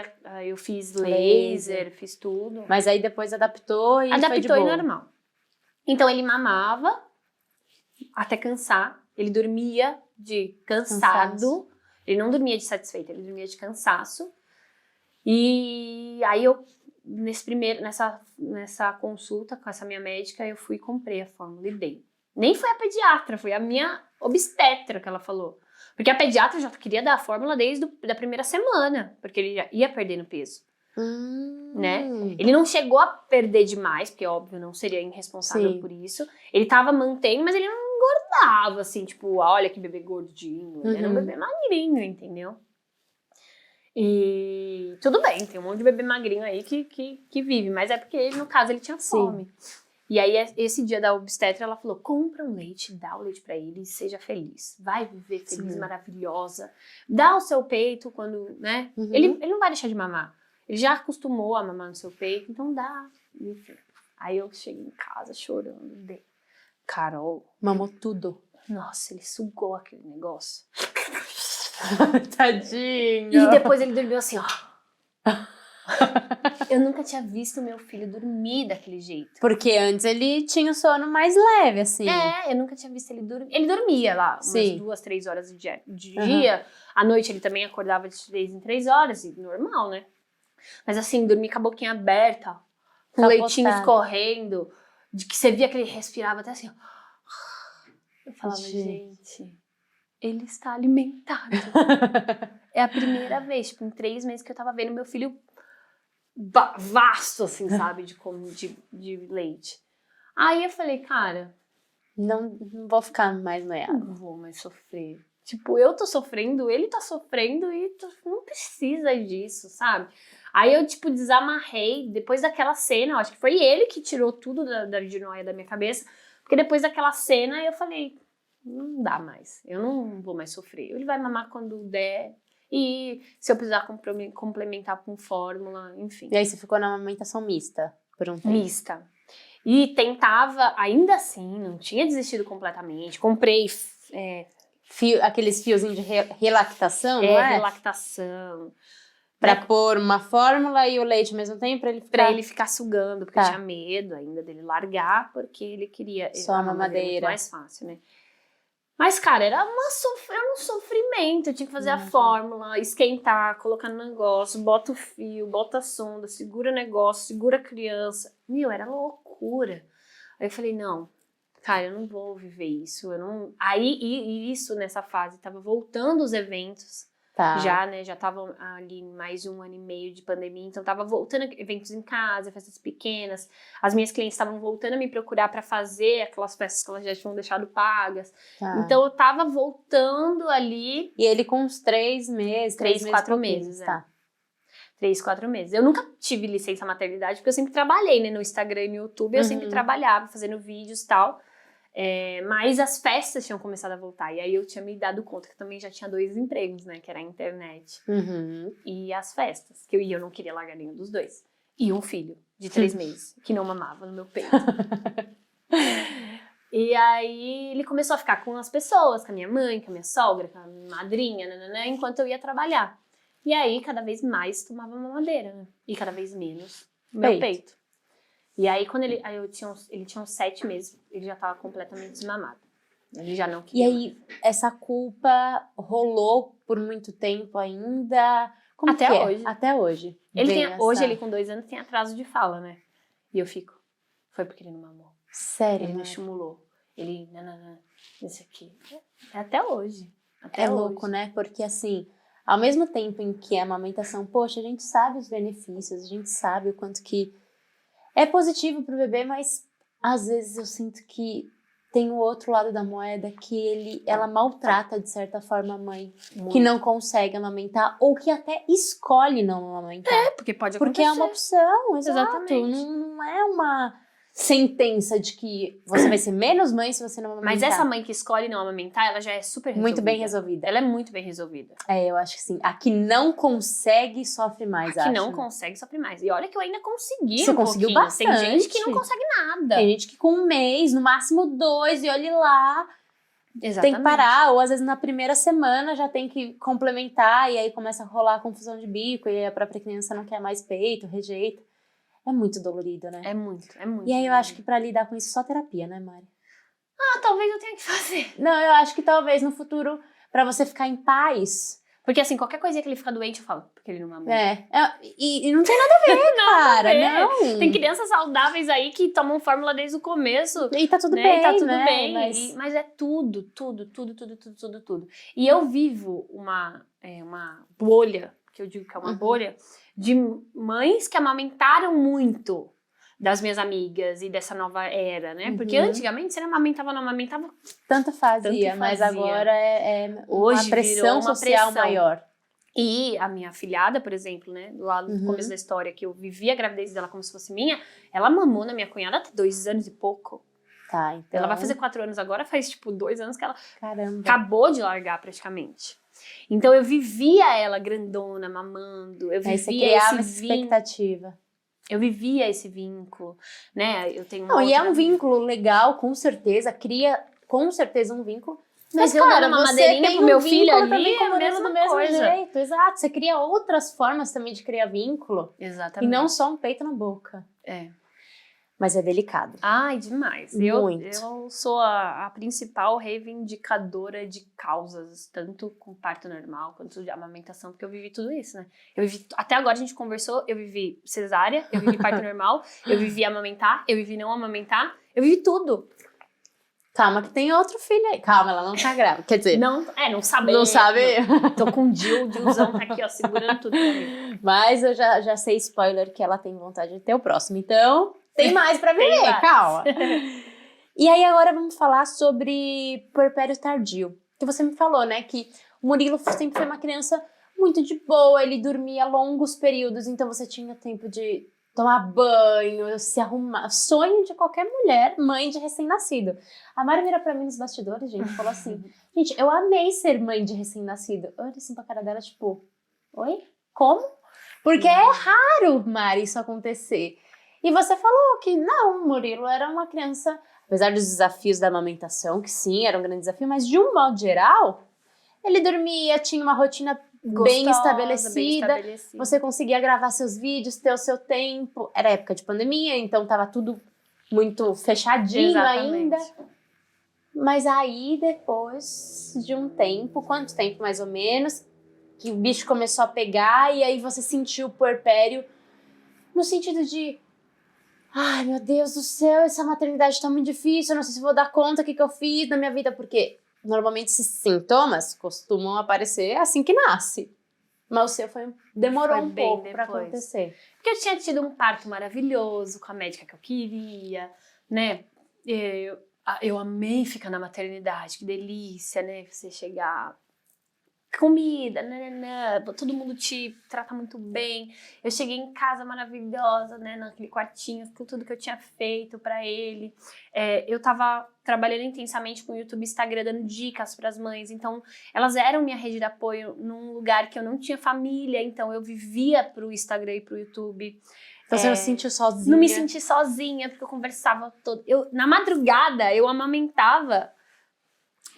eu fiz laser, fiz tudo. Mas aí depois adaptou e foi de boa. E normal. Então ele mamava até cansar. Ele dormia de cansado. Ele não dormia de satisfeito, ele dormia de cansaço. E aí eu, nessa consulta com essa minha médica, eu fui e comprei a fórmula e dei. Nem foi a pediatra, foi a minha obstetra que ela falou. Porque a pediatra já queria dar a fórmula desde a primeira semana, porque ele já ia perdendo peso. Né? Ele não chegou a perder demais, porque óbvio, não seria irresponsável por isso. Ele tava mantendo, mas ele não engordava, assim, tipo, olha que bebê gordinho. Ele era um bebê magrinho, entendeu? E tudo bem, tem um monte de bebê magrinho aí que vive, mas é porque ele, no caso, ele tinha fome. E aí, esse dia da obstetra, ela falou, compra um leite, dá o leite pra ele e seja feliz. Vai viver feliz, maravilhosa. Dá o seu peito quando, né? Ele não vai deixar de mamar. Ele já acostumou a mamar no seu peito, então dá. Enfim. Aí eu cheguei em casa chorando. Carol. Mamou tudo. Nossa, ele sugou aquele negócio. Tadinho. E depois ele dormiu assim, ó. Eu nunca tinha visto meu filho dormir daquele jeito. Porque antes ele tinha o sono mais leve, assim. É, eu nunca tinha visto ele dormir. Ele dormia lá umas 2, 3 horas de dia. À noite ele também acordava de 3 em 3 horas, e normal, né? Mas assim, dormir com a boquinha aberta, com o leitinho escorrendo, de que você via que ele respirava até assim, ó. Eu falava, gente, ele está alimentado. É a primeira vez, tipo, em 3 meses que eu tava vendo meu filho vasto, assim, sabe, de leite. Aí eu falei, cara... Não vou ficar mais noiada. Não vou mais sofrer. Tipo, eu tô sofrendo, ele tá sofrendo e não precisa disso, sabe? Aí eu, tipo, desamarrei, depois daquela cena, eu acho que foi ele que tirou tudo da noia da minha cabeça, porque depois daquela cena eu falei, não dá mais, eu não vou mais sofrer. Ele vai mamar quando der, e se eu precisar complementar com fórmula, enfim. E aí você ficou na amamentação mista por um tempo? Mista. E tentava, ainda assim, não tinha desistido completamente, comprei... aqueles fiozinhos de relactação, não é? Relactação. Pra pôr uma fórmula e o leite ao mesmo tempo, pra ele ficar sugando, porque eu tinha medo ainda dele largar, porque ele queria... Só a mamadeira. Muito mais fácil, né? Mas, cara, era um sofrimento. Eu tinha que fazer a fórmula, esquentar, colocar no negócio, bota o fio, bota a sonda, segura o negócio, segura a criança. Meu, era loucura. Aí eu falei, não, cara, eu não vou viver isso. Eu não... Aí, e isso nessa fase, tava voltando os eventos. Já, né, já tava ali mais de 1 ano e meio de pandemia, então tava voltando eventos em casa, festas pequenas, as minhas clientes estavam voltando a me procurar pra fazer aquelas festas que elas já tinham deixado pagas, então eu tava voltando ali. E ele com uns 3 meses, 4 meses, tá. 3, 4 meses. Eu nunca tive licença maternidade, porque eu sempre trabalhei, né, no Instagram e no YouTube, eu sempre trabalhava, fazendo vídeos e tal. Mas as festas tinham começado a voltar. E aí eu tinha me dado conta que eu também já tinha 2 empregos, né? Que era a internet e as festas. Que eu não queria largar nenhum dos 2. E um filho de 3 meses, que não mamava no meu peito. E aí ele começou a ficar com as pessoas, com a minha mãe, com a minha sogra, com a minha madrinha, enquanto eu ia trabalhar. E aí cada vez mais tomava mamadeira, né? E cada vez menos no meu peito. E aí, quando ele tinha uns 7 meses, ele já estava completamente desmamado. Ele já não queria. E aí, essa culpa rolou por muito tempo ainda? Como até hoje. Até hoje. Hoje, ele com 2 anos, tem atraso de fala, né? E eu fico, foi porque ele não mamou. Sério? Ele não estimulou. Ele, isso aqui. Até hoje. Louco, né? Porque assim, ao mesmo tempo em que a amamentação, poxa, a gente sabe os benefícios, a gente sabe o quanto que é positivo pro bebê, mas às vezes eu sinto que tem o outro lado da moeda que ela maltrata de certa forma a mãe que não consegue amamentar ou que até escolhe não amamentar. Porque pode acontecer. Porque é uma opção, exato. Exatamente. Não é uma... sentença de que você vai ser menos mãe se você não amamentar. Mas essa mãe que escolhe não amamentar, ela já é super resolvida. Muito bem resolvida. Ela é muito bem resolvida. Eu acho que sim. A que não consegue sofre mais, A que não consegue sofre mais. E olha que eu ainda consegui Você conseguiu bastante. Tem gente que não consegue nada. Tem gente que com 1 mês, no máximo 2, e olhe lá, Exatamente. tem que parar. Ou às vezes na primeira semana já tem que complementar, e aí começa a rolar a confusão de bico, e aí a própria criança não quer mais peito, rejeita. É muito dolorido, né? É muito. E aí eu acho que pra lidar com isso, só terapia, né, Mari? Talvez eu tenha que fazer. Não, eu acho que talvez no futuro, pra você ficar em paz. Porque assim, qualquer coisinha que ele fica doente, eu falo, porque ele não amamenta. E não tem nada a ver, cara, não. Tem crianças saudáveis aí que tomam fórmula desde o começo. E tá tudo né? bem, E tá tudo né? bem. Mas... Mas é tudo. E eu vivo uma bolha, que eu digo que é uma bolha, de mães que amamentaram muito das minhas amigas e dessa nova era, né? Porque antigamente, você não amamentava, Tanto fazia, mas agora hoje uma pressão social maior. E a minha afilhada, por exemplo, né? Lá no começo da história, que eu vivi a gravidez dela como se fosse minha, ela mamou na minha cunhada até 2 anos e pouco. Tá, então... Ela vai fazer 4 anos agora, faz tipo 2 anos que ela acabou de largar praticamente. Então eu vivia ela grandona, mamando, eu vivia essa expectativa. Eu vivia esse vínculo, né? Eu tenho e é um vínculo legal, com certeza, cria com certeza um vínculo. Mas eu dando uma madeirinha pro meu filho ali, é do mesmo jeito, exato. Você cria outras formas também de criar vínculo. Exatamente. E não só um peito na boca. Mas é delicado. Ai, demais. Muito. Eu sou a principal reivindicadora de causas, tanto com parto normal quanto de amamentação, porque eu vivi tudo isso, né? Até agora a gente conversou, eu vivi cesárea, eu vivi parto normal, eu vivi amamentar, eu vivi não amamentar, eu vivi tudo. Calma que tem outro filho aí. Calma, ela não tá grávida. Quer dizer... Não sabe. Não sabe? Tô com o Dilzão tá aqui, ó, segurando tudo comigo. Mas eu já sei spoiler que ela tem vontade de ter o próximo, então... Tem mais pra viver, calma. E aí agora vamos falar sobre puerpério tardio. Que você me falou, né, que o Murilo sempre foi uma criança muito de boa, ele dormia longos períodos, então você tinha tempo de tomar banho, se arrumar. Sonho de qualquer mulher, mãe de recém-nascido. A Mari vira pra mim nos bastidores, gente, e falou assim, gente, eu amei ser mãe de recém-nascido. Eu olhei assim pra cara dela, tipo, oi? Como? Porque é raro, Mari, isso acontecer. E você falou que não, o Murilo era uma criança, apesar dos desafios da amamentação, que sim, era um grande desafio, mas de um modo geral, ele dormia, tinha uma rotina bem estabelecida, você conseguia gravar seus vídeos, ter o seu tempo, era época de pandemia, então tava tudo muito fechadinho ainda. Mas aí, depois de um tempo, quanto tempo mais ou menos, que o bicho começou a pegar e aí você sentiu o puerpério no sentido de... Ai, meu Deus do céu, essa maternidade tá muito difícil, eu não sei se vou dar conta do que eu fiz na minha vida, porque normalmente esses sintomas costumam aparecer assim que nasce. Mas o seu demorou um pouco pra acontecer. Porque eu tinha tido um parto maravilhoso com a médica que eu queria, né? Eu amei ficar na maternidade, que delícia, né? Você chegar... Comida, todo mundo te trata muito bem. Eu cheguei em casa maravilhosa, né, naquele quartinho, com tudo que eu tinha feito pra ele. Eu tava trabalhando intensamente com o YouTube e Instagram, dando dicas pras mães. Então, elas eram minha rede de apoio num lugar que eu não tinha família. Então, eu vivia pro Instagram e pro YouTube. Então, você não se sentiu sozinha? Não me senti sozinha, porque eu conversava na madrugada, eu amamentava.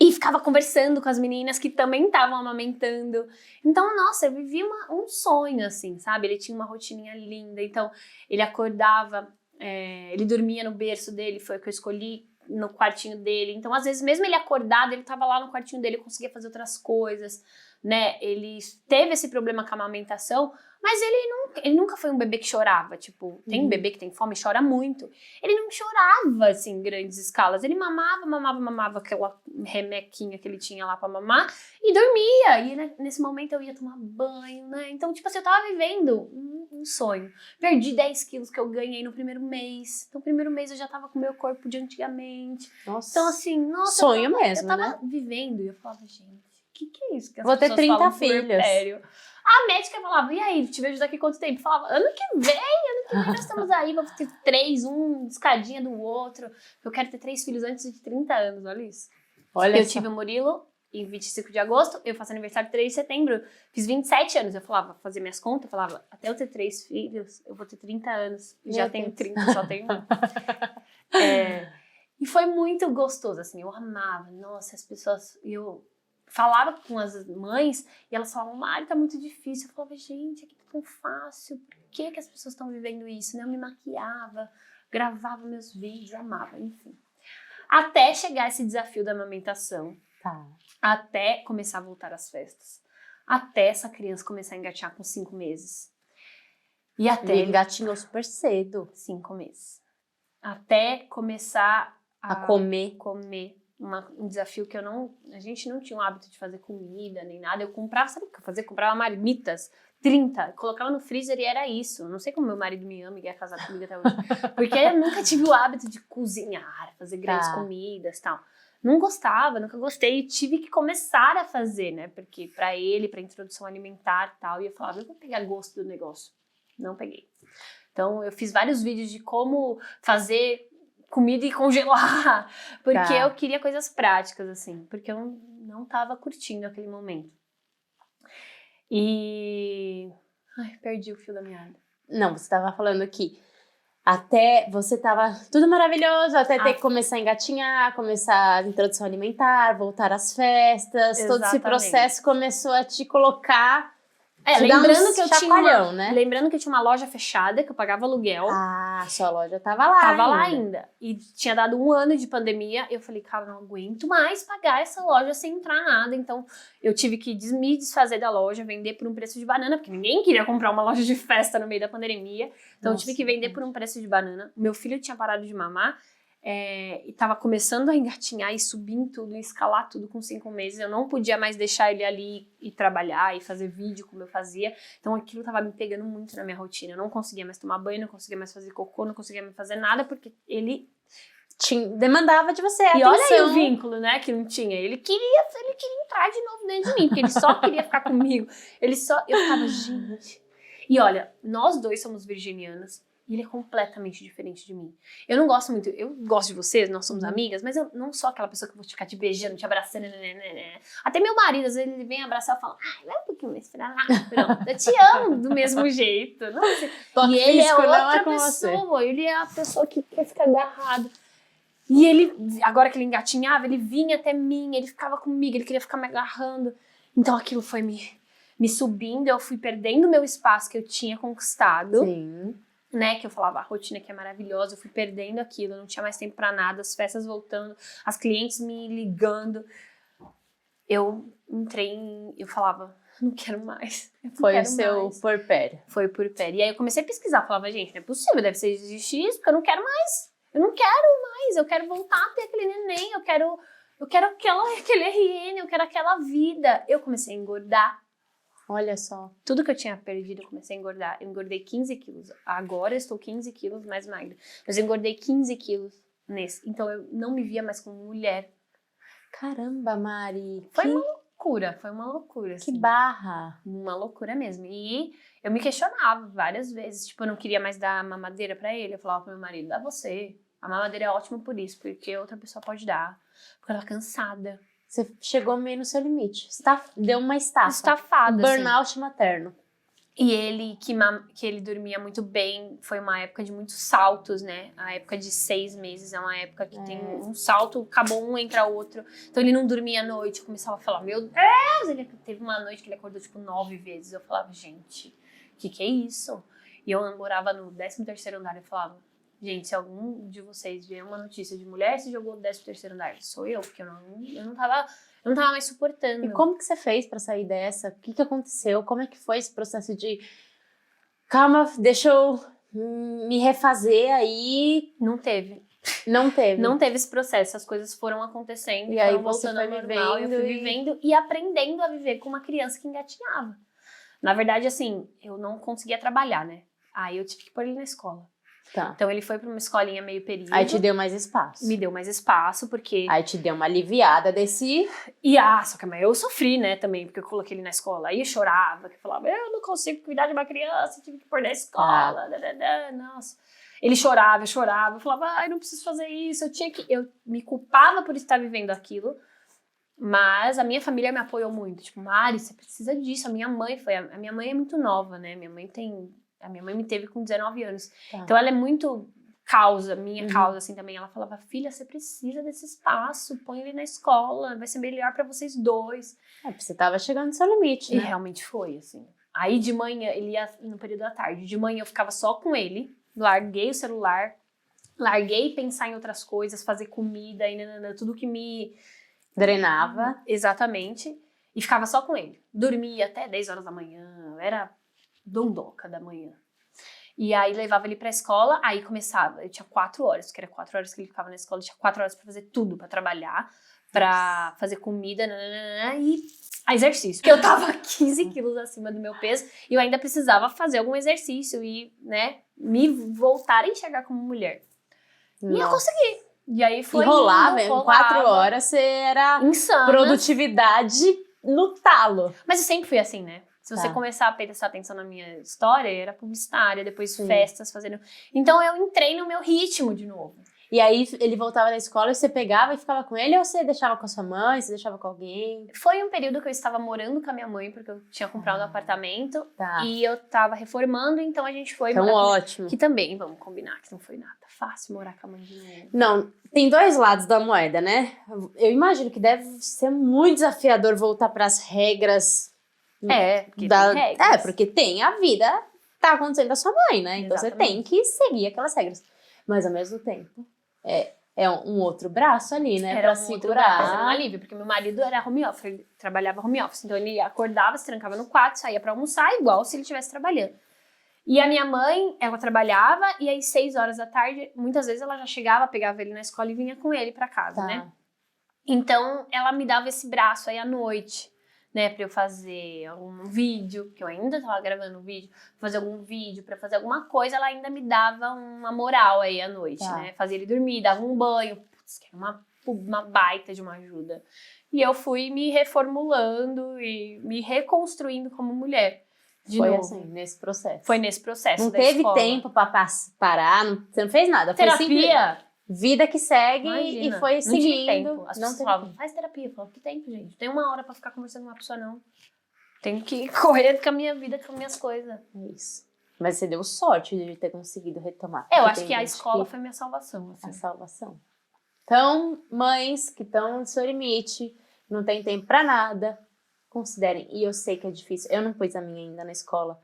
E ficava conversando com as meninas que também estavam amamentando. Então, nossa, eu vivi um sonho, assim, sabe? Ele tinha uma rotininha linda. Então, ele acordava, ele dormia no berço dele, foi o que eu escolhi, no quartinho dele. Então, às vezes, mesmo ele acordado, ele tava lá no quartinho dele, conseguia fazer outras coisas, né? Ele teve esse problema com a amamentação, mas ele nunca foi um bebê que chorava, tipo, tem bebê que tem fome e chora muito. Ele não chorava, assim, em grandes escalas. Ele mamava aquela remequinha que ele tinha lá pra mamar e dormia. E né, nesse momento eu ia tomar banho, né? Então, tipo assim, eu tava vivendo um sonho. Perdi 10 quilos que eu ganhei no primeiro mês. Então, no primeiro mês eu já tava com o meu corpo de antigamente. Nossa. Então, assim, nossa. Sonho mesmo, eu tava né? vivendo e eu falava, gente, o que é isso? Que as Vou ter pessoas 30 falam filhos. puerpério? A médica falava, e aí, te vejo daqui quanto tempo? Falava, ano que vem. que nem nós estamos aí, vamos ter 3, um escadinha do outro. Eu quero ter 3 filhos antes de 30 anos, olha isso. Olha Eu só. tive o Murilo em 25 de agosto, eu faço aniversário 3 de setembro, fiz 27 anos. Eu falava, fazer minhas contas, eu falava, até eu ter 3 filhos, eu vou ter 30 anos. E já tenho 30, só tenho um. E foi muito gostoso, assim, eu amava. Nossa, as pessoas... Eu falava com as mães e elas falavam, Mari, tá muito difícil. Eu falava, gente, aqui tá tão fácil. Por que que as pessoas estão vivendo isso? Né? Eu me maquiava, gravava meus vídeos, amava, enfim. Até chegar esse desafio da amamentação. Tá. Até começar a voltar às festas. Até essa criança começar a engatinhar com 5 meses. E até... Ele engatinhou super cedo. 5 meses. Até começar A comer. Um desafio que a gente não tinha o hábito de fazer comida nem nada. Eu comprava, sabe o que eu fazia? Comprava marmitas, 30, colocava no freezer e era isso. Não sei como meu marido me ama e quer casar comigo até hoje. Porque eu nunca tive o hábito de cozinhar, fazer grandes comidas e tal. Não gostava, nunca gostei. E tive que começar a fazer, né? Porque pra introdução alimentar e tal. E eu falava, eu vou pegar gosto do negócio. Não peguei. Então, eu fiz vários vídeos de como fazer comida e congelar, porque eu queria coisas práticas, assim, porque eu não tava curtindo aquele momento. E... Ai, perdi o fio da meada. Não, você tava falando aqui, até você tava tudo maravilhoso, até ter que começar a engatinhar, começar a introdução alimentar, voltar às festas, todo esse processo começou a te colocar... lembrando que eu tinha uma loja fechada, que eu pagava aluguel. Ah, sua loja tava lá Tava lá ainda. E tinha dado 1 ano de pandemia. Eu falei, cara, não aguento mais pagar essa loja sem entrar nada. Então, eu tive que me desfazer da loja, vender por um preço de banana, porque ninguém queria comprar uma loja de festa no meio da pandemia. Então, eu tive que vender por um preço de banana. Meu filho tinha parado de mamar. E tava começando a engatinhar e subir em tudo, e escalar tudo com 5 meses. Eu não podia mais deixar ele ali e trabalhar e fazer vídeo como eu fazia. Então aquilo tava me pegando muito na minha rotina. Eu não conseguia mais tomar banho, não conseguia mais fazer cocô, não conseguia mais fazer nada, porque ele demandava de você atenção. E olha aí o vínculo, né, que não tinha. Ele queria entrar de novo dentro de mim, porque ele só queria ficar comigo. Eu ficava, gente... E olha, nós dois somos virginianas. E ele é completamente diferente de mim. Eu não gosto muito... Eu gosto de vocês, nós somos amigas, mas eu não sou aquela pessoa que vou ficar te beijando, te abraçando. Até meu marido, às vezes, ele vem abraçar e fala, vai um pouquinho mais pra lá. Pronto, eu te amo do mesmo jeito. Não, e ele é outra pessoa. Ele é a pessoa que quer ficar agarrado. E ele, agora que ele engatinhava, ele vinha até mim, ele ficava comigo, ele queria ficar me agarrando. Então aquilo foi me subindo, eu fui perdendo meu espaço que eu tinha conquistado. Sim. Né, que eu falava, a rotina que é maravilhosa, eu fui perdendo aquilo, eu não tinha mais tempo pra nada, as festas voltando, as clientes me ligando. Eu eu falava, não quero mais. Foi o seu porpério. Foi o porpério. E aí eu comecei a pesquisar, falava, gente, não é possível, deve ser X, porque eu não quero mais. Eu quero voltar a ter aquele neném, eu quero aquele RN, eu quero aquela vida. Eu comecei a engordar. Olha só. Tudo que eu tinha perdido, eu comecei a engordar. Eu engordei 15 quilos. Agora eu estou 15 quilos mais magra. Mas eu engordei 15 quilos nesse. Então eu não me via mais como mulher. Caramba, Mari. Foi uma loucura. Que assim. barra. Uma loucura mesmo. E eu me questionava várias vezes. Tipo, eu não queria mais dar mamadeira pra ele. Eu falava pro meu marido, dá você. A mamadeira é ótima por isso, porque outra pessoa pode dar. Porque ela é cansada. Você chegou meio no seu limite. Deu uma estafa. Estafada, Burnout materno. E ele, que ele dormia muito bem, foi uma época de muitos saltos, né? A época de 6 meses é uma época que tem um salto, acabou um, entra outro. Então ele não dormia à noite, eu começava a falar, meu Deus! Ele teve uma noite que ele acordou tipo 9 vezes. Eu falava, gente, que é isso? E eu morava no 13º andar, eu falava, gente, se algum de vocês ver uma notícia de mulher se jogou do 13º andar, sou eu, porque eu não tava mais suportando. E como que você fez pra sair dessa? O que aconteceu? Como é que foi esse processo de... Calma, deixa eu me refazer aí. Não teve. Não teve. Não teve esse processo, as coisas foram acontecendo. E aí você foi normal, eu fui vivendo e aprendendo a viver com uma criança que engatinhava. Na verdade, assim, eu não conseguia trabalhar, né? Aí eu tive que pôr ele na escola. Tá. Então ele foi pra uma escolinha meio período. Aí te deu mais espaço. Me deu mais espaço, porque... Aí te deu uma aliviada desse... Só que eu sofri, né, também, porque eu coloquei ele na escola. Aí eu chorava, que eu falava, eu não consigo cuidar de uma criança, tive que pôr na escola. Nossa. Ele chorava, eu falava, ai, não preciso fazer isso. Eu me culpava por estar vivendo aquilo, mas a minha família me apoiou muito. Tipo, Mari, você precisa disso. A minha mãe é muito nova, né? A minha mãe me teve com 19 anos. Tá. Então ela é muito minha causa, assim, também. Ela falava, filha, você precisa desse espaço, põe ele na escola, vai ser melhor pra vocês dois. Porque você tava chegando no seu limite, E né? realmente foi, assim. Aí de manhã, ele ia no período da tarde. De manhã eu ficava só com ele, larguei o celular, larguei pensar em outras coisas, fazer comida, e tudo que me... Drenava. Exatamente. E ficava só com ele. Dormia até 10 horas da manhã, era dondoca da manhã. E aí levava ele pra escola, aí começava. Eu tinha 4 horas, porque era 4 horas que ele ficava na escola, eu tinha 4 horas pra fazer tudo, pra trabalhar, pra fazer comida, e exercício. Porque eu tava 15 quilos acima do meu peso e eu ainda precisava fazer algum exercício e, né, me voltar a enxergar como mulher. Nossa. E eu consegui. E aí foi. E rolava, em 4 horas você era insana. Produtividade no talo. Mas eu sempre fui assim, né? Se você começar a prestar atenção na minha história, eu era publicitária, depois festas, fazendo... Então eu entrei no meu ritmo de novo. E aí ele voltava da escola e você pegava e ficava com ele, ou você deixava com a sua mãe, você deixava com alguém? Foi um período que eu estava morando com a minha mãe, porque eu tinha comprado um apartamento. Tá. E eu tava reformando, então a gente foi Então morar ótimo. Que também, vamos combinar, que não foi nada fácil morar com a mãe de novo. Não, tem 2 lados da moeda, né? Eu imagino que deve ser muito desafiador voltar para as regras... Porque tem regras. porque tem a vida, tá acontecendo da sua mãe, né? Então você tem que seguir aquelas regras. Mas ao mesmo tempo, é um outro braço ali, né? Era pra um outro segurar. braço, era um alívio, porque meu marido era home office, ele trabalhava home office. Então ele acordava, se trancava no quarto, saía pra almoçar, igual se ele estivesse trabalhando. E a minha mãe, ela trabalhava, e aí 6 horas da tarde, muitas vezes ela já chegava, pegava ele na escola e vinha com ele pra casa, né? Então ela me dava esse braço aí à noite, né, pra eu fazer algum vídeo, que eu ainda tava gravando um vídeo, fazer algum vídeo, pra fazer alguma coisa, ela ainda me dava uma moral aí à noite, né, fazia ele dormir, dava um banho, putz, que era uma baita de uma ajuda. E eu fui me reformulando e me reconstruindo como mulher. Foi assim, nesse processo. Foi nesse processo. Não da teve escola. tempo pra parar, você não fez nada. Terapia? Foi vida que segue. Imagina, e foi não seguindo. tive tempo. As não pessoas teve falavam, tempo. faz terapia. Eu falava, que tempo, gente? Tem 1 hora pra ficar conversando com uma pessoa, não. Tenho que correr com a minha vida, com as minhas coisas. Isso. Mas você deu sorte de ter conseguido retomar. Eu Porque acho tem que a gente escola foi minha salvação. Assim. A salvação. Então, mães que estão no seu limite, não tem tempo pra nada, considerem. E eu sei que é difícil. Eu não pus a minha ainda na escola.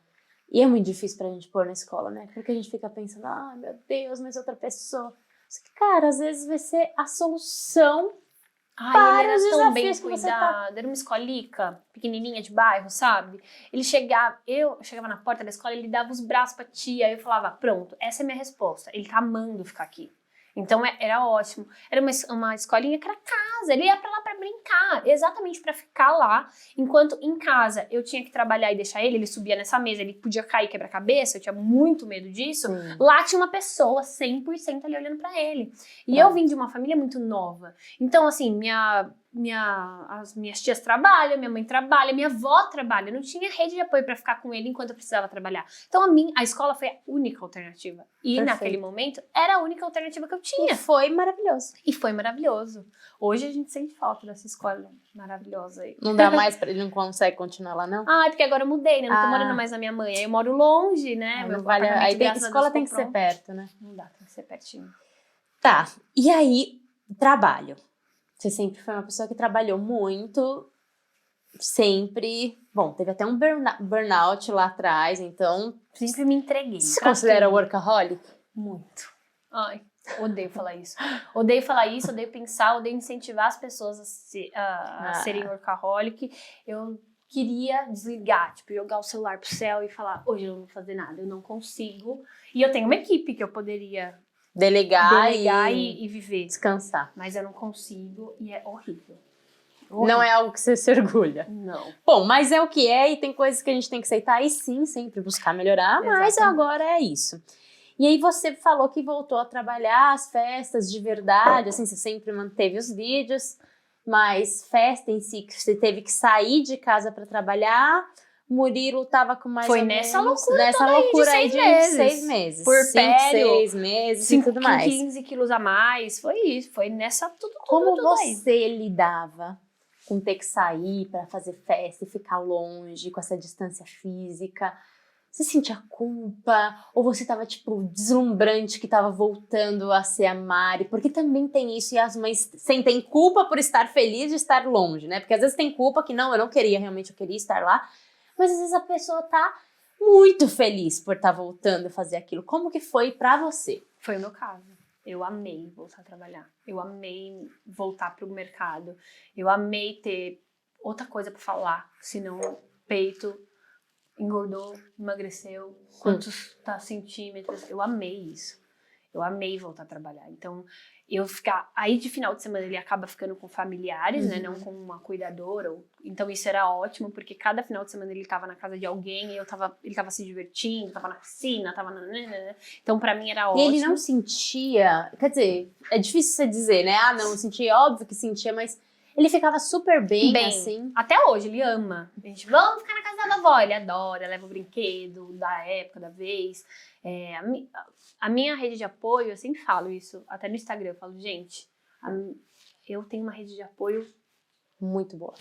E é muito difícil pra gente pôr na escola, né? Porque a gente fica pensando, ai meu Deus, mas outra pessoa. Só que, cara, às vezes vai ser a solução. Ai, ele era tão bem desafios que você tá- cuidado. Era uma escolica, pequenininha de bairro, sabe? Eu chegava na porta da escola, ele dava os braços pra tia. Eu falava, pronto, essa é a minha resposta. Ele tá amando ficar aqui. Então era ótimo. Era uma escolinha que era casa. Ele ia pra lá pra brincar, exatamente pra ficar lá. Enquanto em casa eu tinha que trabalhar e deixar ele subia nessa mesa, ele podia cair, quebrar a cabeça, eu tinha muito medo disso. Sim. Lá tinha uma pessoa 100% ali olhando pra ele. E eu vim de uma família muito nova. Então, assim, as minhas tias trabalham, minha mãe trabalha, minha avó trabalha. Eu não tinha rede de apoio pra ficar com ele enquanto eu precisava trabalhar. Então, a escola foi a única alternativa. E Perfeito. naquele momento, era a única alternativa que eu tinha. E foi maravilhoso. E foi maravilhoso. Hoje a gente sente falta dessa escola maravilhosa aí. Não dá mais pra ele, não consegue continuar lá, não? Ah, é porque agora eu mudei, né? Não tô morando mais na minha mãe. Aí eu moro longe, né? Não Meu vale, apartamento, aí graças a escola Deus, tem que ficou ser pronto. perto, né? Não dá, tem que ser pertinho. Tá, e aí, trabalho. Você sempre foi uma pessoa que trabalhou muito, sempre... Bom, teve até um burnout lá atrás, então... Sempre me entreguei. Você pra considera tudo. workaholic? Muito. Ai, odeio falar isso. Odeio falar isso, odeio pensar, odeio incentivar as pessoas a serem workaholic. Eu queria desligar, tipo, jogar o celular pro céu e falar, hoje eu não vou fazer nada, eu não consigo. E eu tenho uma equipe que eu poderia Delegar e viver. descansar. Mas eu não consigo e é horrível. Não é algo que você se orgulha. Não. Bom, mas é o que é e tem coisas que a gente tem que aceitar e sim, sempre buscar melhorar, mas Exatamente. agora é isso. E aí você falou que voltou a trabalhar as festas de verdade, assim, você sempre manteve os vídeos, mas festa em si, que você teve que sair de casa para trabalhar, Murilo tava com mais Foi ou nessa menos... loucura nessa toda aí de loucura aí 6 de meses. 6 meses. Puerpério, 5, 6 meses e tudo mais. 15 quilos a mais, foi isso, foi nessa tudo Como aí. você lidava com ter que sair para fazer festa e ficar longe, com essa distância física? Você sentia culpa? Ou você tava, tipo, deslumbrante que tava voltando a ser a Mari? Porque também tem isso, e as mães sentem culpa por estar feliz de estar longe, né? Porque às vezes tem culpa que não, eu não queria, realmente eu queria estar lá. Mas às vezes a pessoa tá muito feliz por estar voltando a fazer aquilo. Como que foi pra você? Foi o meu caso. Eu amei voltar a trabalhar. Eu amei voltar pro mercado. Eu amei ter outra coisa pra falar, senão peito engordou, emagreceu, quantos centímetros. Eu amei isso. Eu amei voltar a trabalhar. Então, eu ficar... Aí, de final de semana, ele acaba ficando com familiares, né? Não com uma cuidadora. Então, isso era ótimo, porque cada final de semana ele tava na casa de alguém, e ele tava se divertindo, tava na piscina, tava... Então, pra mim, era ótimo. E ele não sentia... Quer dizer, é difícil você dizer, né? Ah, não, sentia, óbvio que sentia, mas... Ele ficava super bem, assim. Até hoje, ele ama. A gente, vamos ficar na casa da avó. Ele adora, leva o brinquedo da época, da vez. A minha rede de apoio, eu sempre falo isso, até no Instagram, eu falo, gente, eu tenho uma rede de apoio muito boa.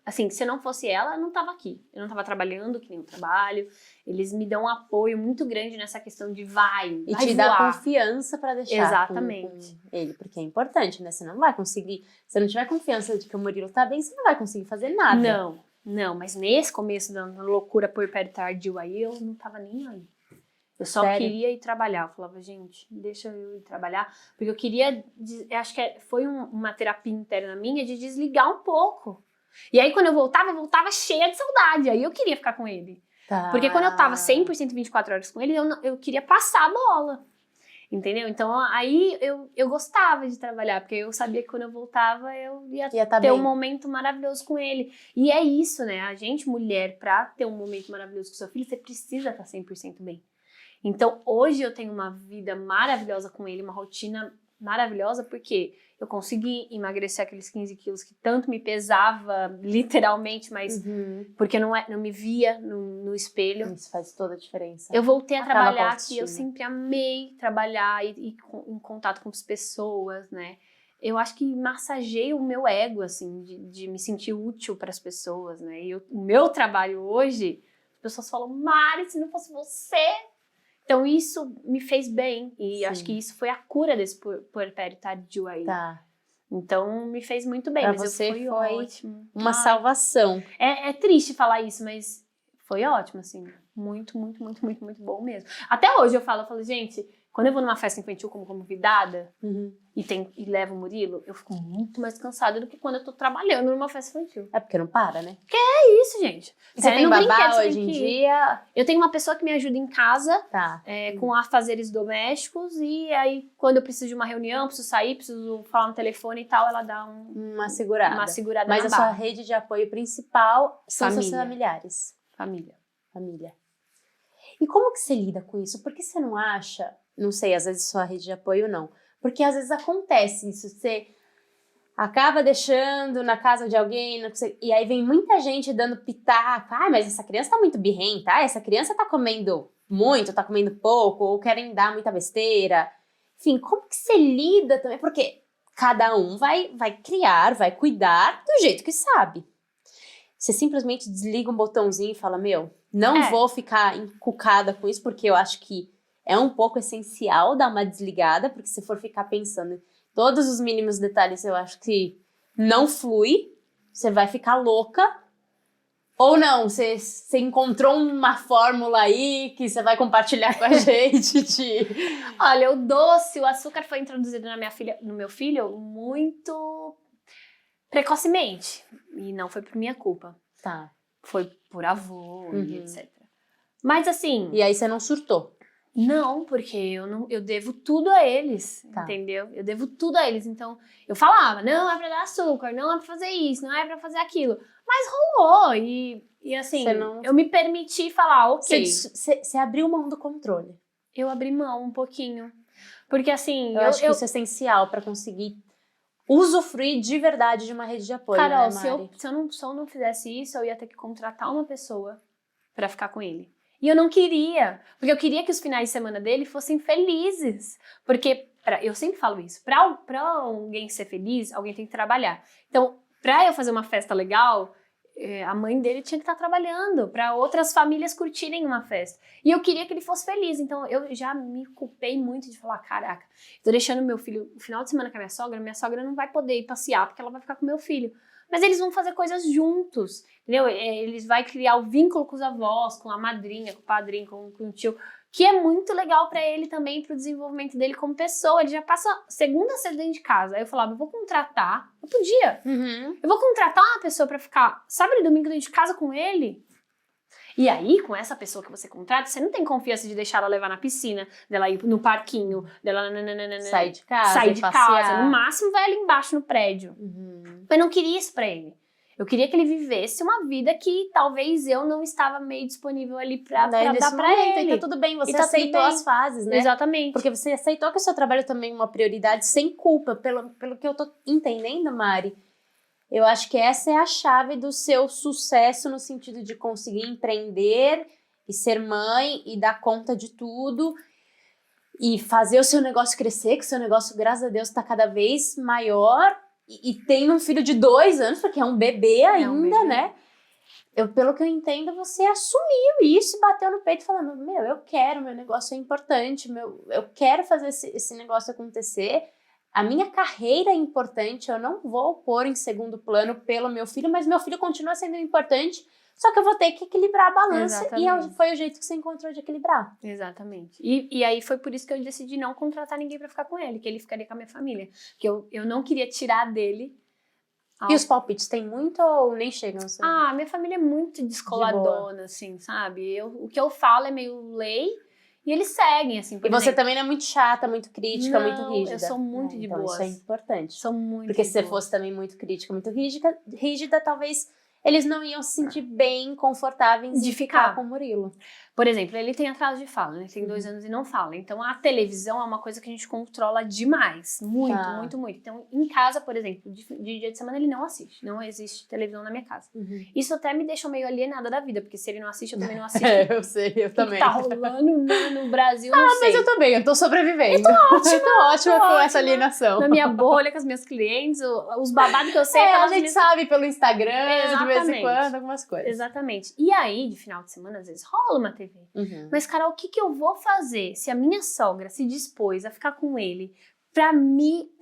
Assim, se eu não fosse ela, eu não tava aqui. Eu não tava trabalhando, que nem eu trabalho. Eles me dão um apoio muito grande nessa questão de vai E te dá confiança pra deixar exatamente com ele, porque é importante, né? Você não vai conseguir, se não tiver confiança de que o Murilo tá bem, você não vai conseguir fazer nada. Não, mas nesse começo da loucura puerpério tardio aí, eu não tava nem aí. Eu só queria ir trabalhar. Eu falava, gente, deixa eu ir trabalhar. Porque eu queria, eu acho que foi uma terapia interna minha de desligar um pouco. E aí, quando eu voltava cheia de saudade. Aí eu queria ficar com ele. Tá. Porque quando eu tava 100% 24 horas com ele, eu queria passar a bola. Entendeu? Então, aí eu gostava de trabalhar. Porque eu sabia que quando eu voltava, eu ia ter um momento maravilhoso com ele. E é isso, né? A gente, mulher, pra ter um momento maravilhoso com seu filho, você precisa estar 100% bem. Então, hoje eu tenho uma vida maravilhosa com ele, uma rotina maravilhosa, porque eu consegui emagrecer aqueles 15 quilos que tanto me pesava, literalmente, mas porque eu não me via no espelho. Isso faz toda a diferença. Eu voltei a trabalhar aqui, eu sempre amei trabalhar e em contato com as pessoas, né? Eu acho que massageia o meu ego, assim, de me sentir útil para as pessoas, né? E o meu trabalho hoje, as pessoas falam, Mari, se não fosse você... Então, isso me fez bem. E acho que isso foi a cura desse puerpério tardio aí. Tá. Então, me fez muito bem. Pra mas você foi ótimo. Uma salvação. É triste falar isso, mas foi ótimo, assim. Muito, muito, muito, muito, muito bom mesmo. Até hoje eu falo, gente, quando eu vou numa festa infantil como convidada e levo o Murilo, eu fico muito mais cansada do que quando eu tô trabalhando numa festa infantil. É porque não para, né? Que é isso, gente. Você tem babá hoje em dia? Eu tenho uma pessoa que me ajuda em casa, com afazeres domésticos, e aí quando eu preciso de uma reunião, preciso sair, preciso falar no telefone e tal, ela dá uma segurada. Mas a sua rede de apoio principal são seus familiares. Família. E como que você lida com isso? Porque você não acha, não sei, às vezes sua rede de apoio não, porque às vezes acontece isso, você acaba deixando na casa de alguém, e aí vem muita gente dando pitaco, mas essa criança tá muito birrenta, essa criança tá comendo muito, tá comendo pouco, ou querem dar muita besteira. Enfim, como que você lida também? Porque cada um vai criar, vai cuidar do jeito que sabe. Você simplesmente desliga um botãozinho e fala, não vou ficar encucada com isso, porque eu acho que é um pouco essencial dar uma desligada, porque se for ficar pensando em todos os mínimos detalhes, eu acho que não flui, você vai ficar louca. Ou não, você encontrou uma fórmula aí que você vai compartilhar com a gente. Olha, o açúcar foi introduzido no meu filho muito precocemente. E não foi por minha culpa. Tá. Foi por avô e etc. Mas assim... E aí você não surtou? Não, porque eu devo tudo a eles, entendeu? Eu devo tudo a eles. Então, eu falava, não é pra dar açúcar, não é pra fazer isso, não é pra fazer aquilo. Mas rolou. E assim, eu me permiti falar, ok. Você abriu mão do controle. eu abri mão um pouquinho. Porque assim, Eu acho que isso é essencial pra conseguir usufruir de verdade de uma rede de apoio, Carol, né, Mari? se eu não fizesse isso, eu ia ter que contratar uma pessoa pra ficar com ele. E eu não queria, porque eu queria que os finais de semana dele fossem felizes. Porque, eu sempre falo isso, pra alguém ser feliz, alguém tem que trabalhar. Então, pra eu fazer uma festa legal, a mãe dele tinha que estar trabalhando, pra outras famílias curtirem uma festa. E eu queria que ele fosse feliz, então eu já me culpei muito de falar, caraca, tô deixando meu filho o final de semana com a minha sogra não vai poder ir passear, porque ela vai ficar com meu filho. Mas eles vão fazer coisas juntos, entendeu? Eles vão criar o vínculo com os avós, com a madrinha, com o padrinho, com o tio, que é muito legal pra ele também, pro desenvolvimento dele como pessoa. Ele já passa segunda a sexta dentro de casa. Aí eu falava, eu vou contratar, eu podia, eu vou contratar uma pessoa pra ficar sábado e domingo dentro de casa com ele. E aí, com essa pessoa que você contrata, você não tem confiança de deixar ela levar na piscina, dela ir no parquinho, dela Sair de casa, sair de passear. casa. No máximo, vai ali embaixo no prédio. Eu não queria isso pra ele. Eu queria que ele vivesse uma vida que talvez eu não estava meio disponível ali pra dar pra ele. E tá tudo bem, você tá aceitou as fases, né? Exatamente. Porque você aceitou que o seu trabalho também é uma prioridade sem culpa. Pelo que eu tô entendendo, Mari, eu acho que essa é a chave do seu sucesso no sentido de conseguir empreender e ser mãe e dar conta de tudo e fazer o seu negócio crescer, que o seu negócio, graças a Deus, tá cada vez maior e tem um filho de 2 anos, porque é um bebê ainda, né? Pelo que eu entendo, você assumiu isso e bateu no peito falando, meu negócio é importante, eu quero fazer esse negócio acontecer. A minha carreira é importante, eu não vou pôr em segundo plano pelo meu filho, mas meu filho continua sendo importante, só que eu vou ter que equilibrar a balança. Exatamente. E foi o jeito que você encontrou de equilibrar. Exatamente. E aí foi por isso que eu decidi não contratar ninguém pra ficar com ele, que ele ficaria com a minha família. Porque eu não queria tirar dele. E os palpites tem muito ou nem chegam? Assim? Minha família é muito descoladona, assim, sabe? O que eu falo é meio lei. E eles seguem, assim, por exemplo. Você também não é muito chata, muito crítica, muito rígida. Eu sou muito de boas. Isso é importante. Sou muito Porque se você fosse também muito crítica, muito rígida, talvez eles não iam se sentir bem, confortáveis de ficar com o Murilo. Por exemplo, ele tem atraso de fala, né? Ele tem 2 anos e não fala. Então, a televisão é uma coisa que a gente controla demais. Muito, muito. Então, em casa, por exemplo, de dia de semana ele não assiste. Não existe televisão na minha casa. Isso até me deixa meio alienada da vida, porque se ele não assiste, eu também não assisto. Eu sei, eu também. Tá rolando no Brasil, não sei. Mas eu também, eu tô sobrevivendo. Eu tô ótima com essa alienação. Na minha bolha, com as minhas clientes, os babados que eu sei. A gente sabe pelo Instagram, de vez em quando, algumas coisas. Exatamente. E aí, de final de semana, às vezes rola uma TV. Mas, Carol, o que eu vou fazer se a minha sogra se dispôs a ficar com ele pra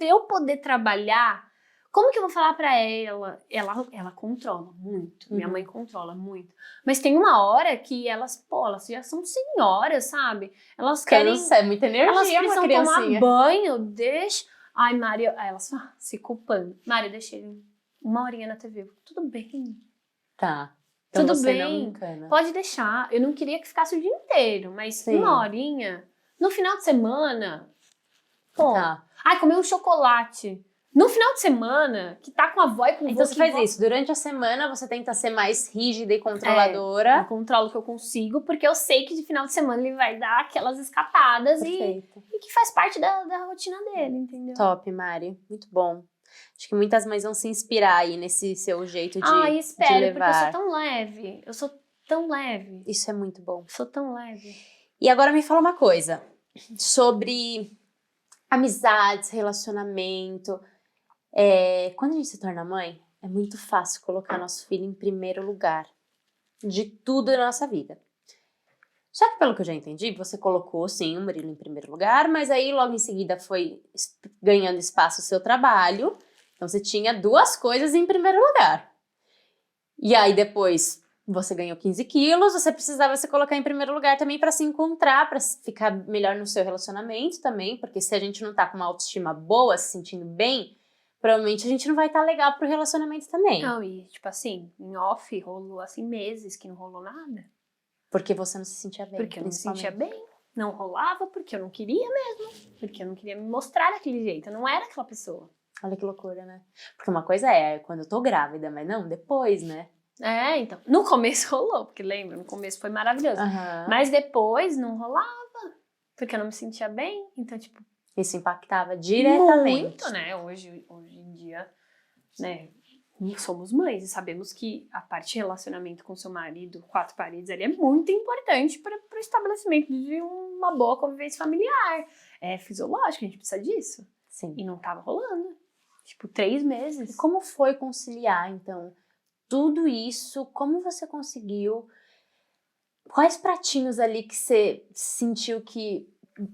eu poder trabalhar? Como que eu vou falar pra ela? Ela controla muito. Minha mãe controla muito. Mas tem uma hora que elas já são senhoras, sabe? Elas querem... É muita energia, elas precisam uma criancinha. tomar banho, deixa... Ai, Mari... Aí elas se culpando. Mari, eu deixei ele 1 horinha na TV. Tudo bem. Tá. Então tudo você bem, não pode deixar. Eu não queria que ficasse o dia inteiro, mas 1 horinha. No final de semana, ai, comer um chocolate. No final de semana, que tá com a avó e com o vô. Então você faz isso, durante a semana você tenta ser mais rígida e controladora. Eu controlo o que eu consigo, porque eu sei que de final de semana ele vai dar aquelas escapadas e que faz parte da rotina dele, entendeu? Top, Mari. Muito bom. Acho que muitas mães vão se inspirar aí nesse seu jeito de espero, de levar. Porque eu sou tão leve. Eu sou tão leve. Isso é muito bom. Sou tão leve. E agora me fala uma coisa. Sobre amizades, relacionamento. Quando a gente se torna mãe, é muito fácil colocar nosso filho em primeiro lugar. De tudo na nossa vida. Só que pelo que eu já entendi, você colocou sim o Murilo em primeiro lugar, mas aí logo em seguida foi ganhando espaço o seu trabalho. Então você tinha 2 coisas em primeiro lugar. E aí depois você ganhou 15 quilos, você precisava se colocar em primeiro lugar também para se encontrar, para ficar melhor no seu relacionamento também, porque se a gente não tá com uma autoestima boa, se sentindo bem, provavelmente a gente não vai estar legal pro relacionamento também. Não, e tipo assim, em off rolou assim meses que não rolou nada. Porque você não se sentia bem. Porque eu não se sentia bem. Não rolava porque eu não queria mesmo. Porque eu não queria me mostrar daquele jeito. Eu não era aquela pessoa. Olha que loucura, né? Porque uma coisa é quando eu tô grávida, mas não, depois, né? Então. No começo rolou, porque lembra, no começo foi maravilhoso. Mas depois não rolava. porque eu não me sentia bem. Então, tipo, isso impactava diretamente. muito, né? Hoje em dia, né? Somos mães e sabemos que a parte de relacionamento com seu marido, 4 paredes ali, é muito importante para o estabelecimento de uma boa convivência familiar. É fisiológico, a gente precisa disso. Sim. E não tava rolando. Tipo, 3 meses. E como foi conciliar, então, tudo isso? Como você conseguiu? Quais pratinhos ali que você sentiu que,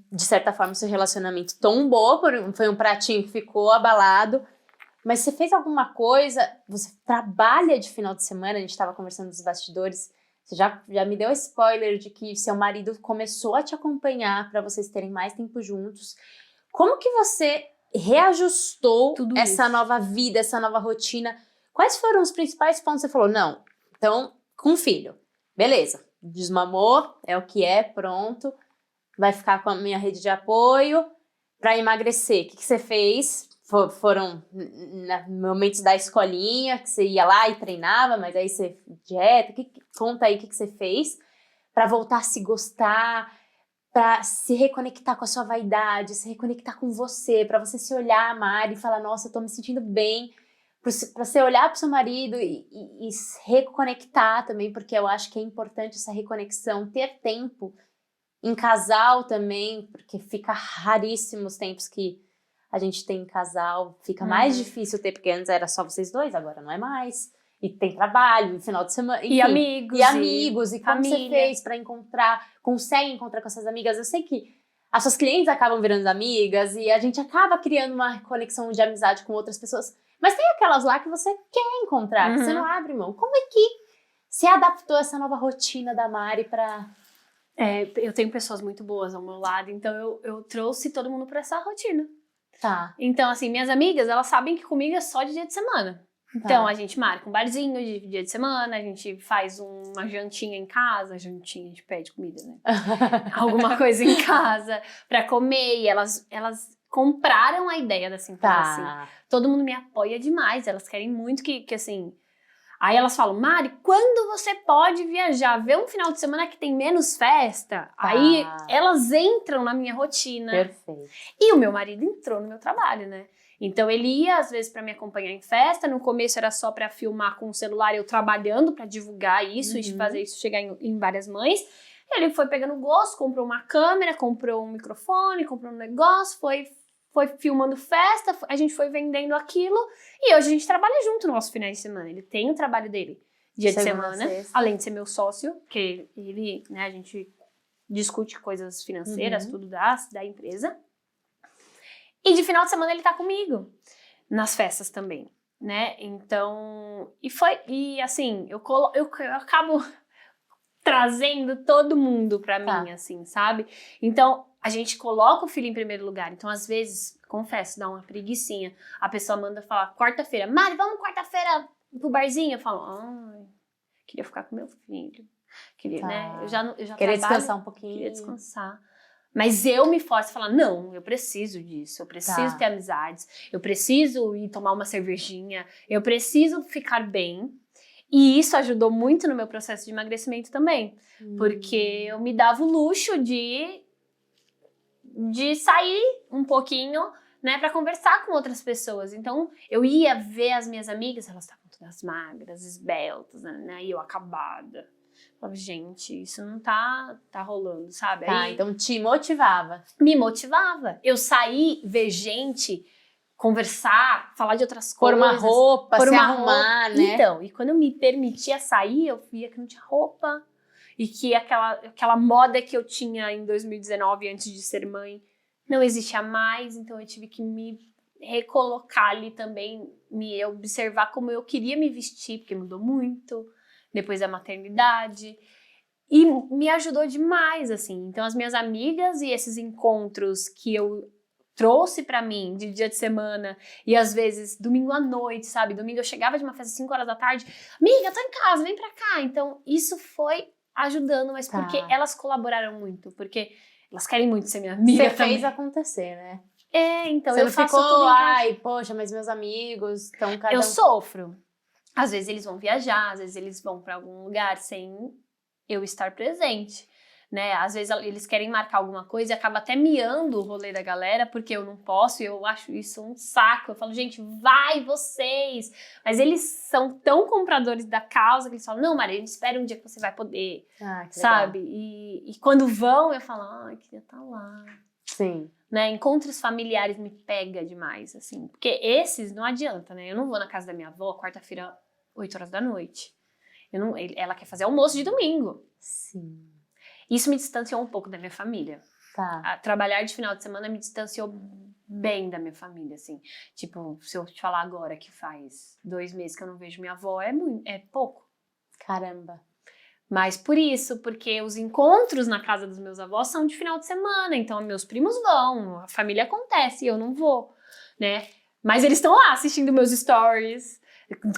de certa forma, seu relacionamento tombou? Foi um pratinho que ficou abalado. Mas você fez alguma coisa? Você trabalha de final de semana? A gente estava conversando nos bastidores. Você já me deu spoiler de que seu marido começou a te acompanhar para vocês terem mais tempo juntos. Como que você reajustou Tudo essa isso. nova vida, essa nova rotina? Quais foram os principais pontos que você falou? Não, então, com filho. Beleza, desmamou, é o que é, pronto. Vai ficar com a minha rede de apoio. Para emagrecer, o que você fez? Foram momentos da escolinha, que você ia lá e treinava, mas aí você dieta, conta aí o que você fez para voltar a se gostar, para se reconectar com a sua vaidade, se reconectar com você, para você se olhar, Mari, e falar, nossa, eu tô me sentindo bem, para você olhar pro seu marido e se reconectar também, porque eu acho que é importante essa reconexão, ter tempo em casal também, porque fica raríssimo os tempos que a gente tem em casal, fica mais difícil ter, porque antes era só vocês dois, agora não é mais. E tem trabalho, e final de semana, enfim. E amigos. E como você fez pra encontrar, consegue encontrar com essas amigas? Eu sei que as suas clientes acabam virando amigas e a gente acaba criando uma conexão de amizade com outras pessoas, mas tem aquelas lá que você quer encontrar, que você não abre mão. Como é que se adaptou essa nova rotina da Mari pra... Eu tenho pessoas muito boas ao meu lado, então eu trouxe todo mundo pra essa rotina. Tá. Então, assim, minhas amigas, elas sabem que comigo é só de dia de semana. Então, a gente marca um barzinho de dia de semana, a gente faz uma jantinha em casa, a gente pede comida, né? Alguma coisa em casa pra comer, e elas compraram a ideia da Simples Assim. Todo mundo me apoia demais, elas querem muito que assim... Aí elas falam, Mari, quando você pode viajar, ver um final de semana que tem menos festa? Aí elas entram na minha rotina. Perfeito. E o meu marido entrou no meu trabalho, né? Então ele ia às vezes para me acompanhar em festa, no começo era só para filmar com o celular, eu trabalhando para divulgar isso e fazer isso chegar em várias mães. Ele foi pegando gosto, comprou uma câmera, comprou um microfone, comprou um negócio, foi filmando festa, a gente foi vendendo aquilo e hoje a gente trabalha junto nos nossos finais de semana. Ele tem o trabalho dele dia de semana, além de ser meu sócio, que ele, né, a gente discute coisas financeiras, tudo da empresa. E de final de semana ele tá comigo nas festas também, né? Então, e assim, eu acabo trazendo todo mundo pra mim, assim, sabe? Então, a gente coloca o filho em primeiro lugar. Então, às vezes, confesso, dá uma preguicinha. A pessoa manda falar, quarta-feira, Mari, vamos quarta-feira pro barzinho? Eu falo, ai, queria ficar com meu filho. Queria, né? Eu já queria trabalho, descansar um pouquinho. Queria descansar. Mas eu me forço a falar, não, eu preciso disso. Eu preciso ter amizades. Eu preciso ir tomar uma cervejinha. Eu preciso ficar bem. E isso ajudou muito no meu processo de emagrecimento também. Porque eu me dava o luxo de sair um pouquinho, né, pra conversar com outras pessoas. Então, eu ia ver as minhas amigas, elas estavam todas magras, esbeltas, né, e eu acabada. Eu falava, gente, isso não tá rolando, sabe? Aí, Então te motivava. Me motivava. Eu saí, ver gente, conversar, falar de outras Pôr coisas. uma roupa, se arrumar, né? Então, e quando eu me permitia sair, eu via que não tinha roupa. E que aquela moda que eu tinha em 2019, antes de ser mãe, não existia mais. Então eu tive que me recolocar ali também, me observar como eu queria me vestir, porque mudou muito depois da maternidade. E me ajudou demais, assim. Então as minhas amigas e esses encontros que eu trouxe pra mim de dia de semana e às vezes domingo à noite, sabe? Domingo eu chegava de uma festa às 5 horas da tarde, amiga, eu tô em casa, vem pra cá. Então isso foi ajudando, mas porque elas colaboraram muito, porque elas querem muito ser minha amiga. Você fez acontecer, né? Então você eu não faço ficou, tudo em casa. ai, poxa, mas meus amigos estão cada Eu sofro. Às vezes eles vão viajar, às vezes eles vão pra algum lugar sem eu estar presente, né? Às vezes eles querem marcar alguma coisa e acaba até miando o rolê da galera, porque eu não posso, e eu acho isso um saco. Eu falo, gente, vai vocês! Mas eles são tão compradores da causa que eles falam, não, Maria, a gente espera um dia que você vai poder, sabe? E quando vão, eu falo, ai, queria estar lá. Sim. Né? Encontros familiares me pega demais, assim. Porque esses não adianta, né? Eu não vou na casa da minha avó quarta-feira, 8 horas da noite. Ela quer fazer almoço de domingo. Sim. Isso me distanciou um pouco da minha família. Tá. Trabalhar de final de semana me distanciou bem da minha família, assim. Tipo, se eu te falar agora que faz 2 meses que eu não vejo minha avó, é pouco. Caramba. Mas por isso, porque os encontros na casa dos meus avós são de final de semana, então meus primos vão, a família acontece e eu não vou, né? Mas eles estão lá assistindo meus stories,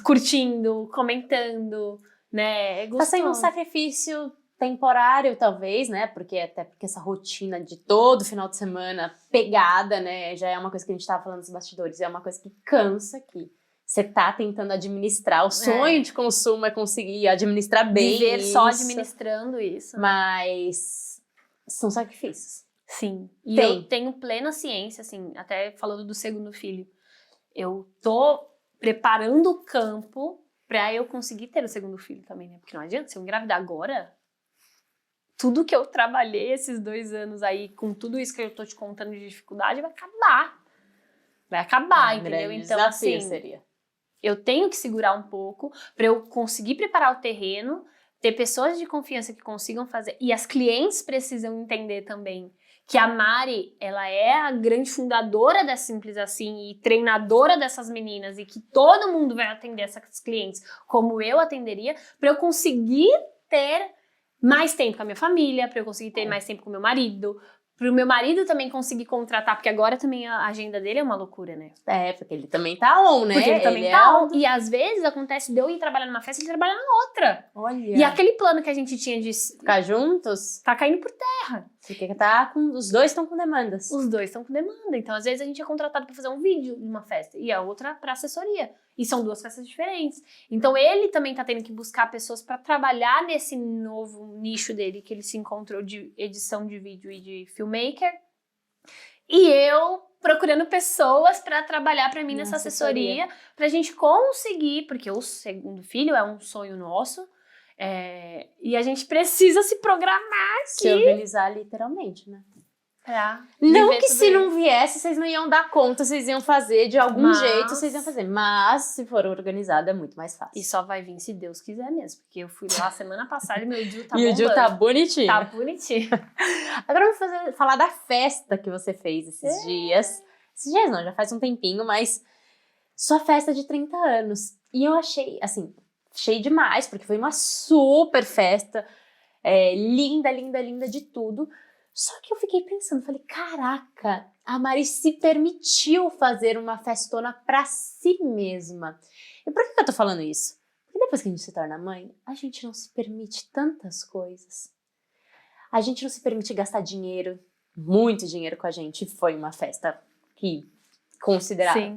curtindo, comentando, né? É gostoso. Tá sendo um sacrifício temporário, talvez, né? Porque essa rotina de todo final de semana pegada, né? Já é uma coisa que a gente tava falando nos bastidores, é uma coisa que cansa aqui. Você tá tentando administrar. O sonho de consumo é conseguir administrar bem viver isso, só administrando isso. Mas são sacrifícios. Sim. E eu tenho plena ciência, assim, até falando do segundo filho. Eu tô preparando o campo pra eu conseguir ter o segundo filho também, né? Porque não adianta, se eu engravidar agora, tudo que eu trabalhei esses 2 anos aí, com tudo isso que eu tô te contando de dificuldade, vai acabar. Vai acabar, entendeu? Então, desafio assim, seria. Eu tenho que segurar um pouco para eu conseguir preparar o terreno, ter pessoas de confiança que consigam fazer. E as clientes precisam entender também que a Mari, ela é a grande fundadora da Simples Assim e treinadora dessas meninas e que todo mundo vai atender essas clientes como eu atenderia, para eu conseguir ter mais tempo com a minha família, para eu conseguir ter mais tempo com o meu marido, para o meu marido também conseguir contratar, porque agora também a agenda dele é uma loucura, né? É, porque ele também tá on, né? Porque ele também tá on. E às vezes acontece de eu ir trabalhar numa festa e ele trabalhar na outra. Olha. E aquele plano que a gente tinha de ficar juntos, tá caindo por terra. Porque os dois estão com demandas. Os dois estão com demanda. Então, às vezes, a gente é contratado para fazer um vídeo numa festa e a outra para assessoria. E são 2 festas diferentes. Então, ele também tá tendo que buscar pessoas para trabalhar nesse novo nicho dele, que ele se encontrou de edição de vídeo e de filmmaker. E eu procurando pessoas para trabalhar para mim nessa assessoria, pra gente conseguir, porque o segundo filho é um sonho nosso, e a gente precisa se programar aqui. Se organizar literalmente, né? Não que se não viesse, vocês não iam dar conta, vocês iam fazer de algum jeito, vocês iam fazer. Mas, se for organizado, é muito mais fácil. E só vai vir se Deus quiser mesmo. Porque eu fui lá semana passada e meu Ju tá bombando. E o Ju tá bonitinho. Tá bonitinho. Agora vamos falar da festa que você fez esses dias. Esses dias não, já faz um tempinho, mas sua festa de 30 anos. E eu achei, assim, achei demais, porque foi uma super festa. Linda, linda, linda de tudo. Só que eu fiquei pensando, falei, caraca, a Mari se permitiu fazer uma festona pra si mesma. E por que eu tô falando isso? Porque depois que a gente se torna mãe, a gente não se permite tantas coisas. A gente não se permite gastar dinheiro, muito dinheiro com a gente. Foi uma festa que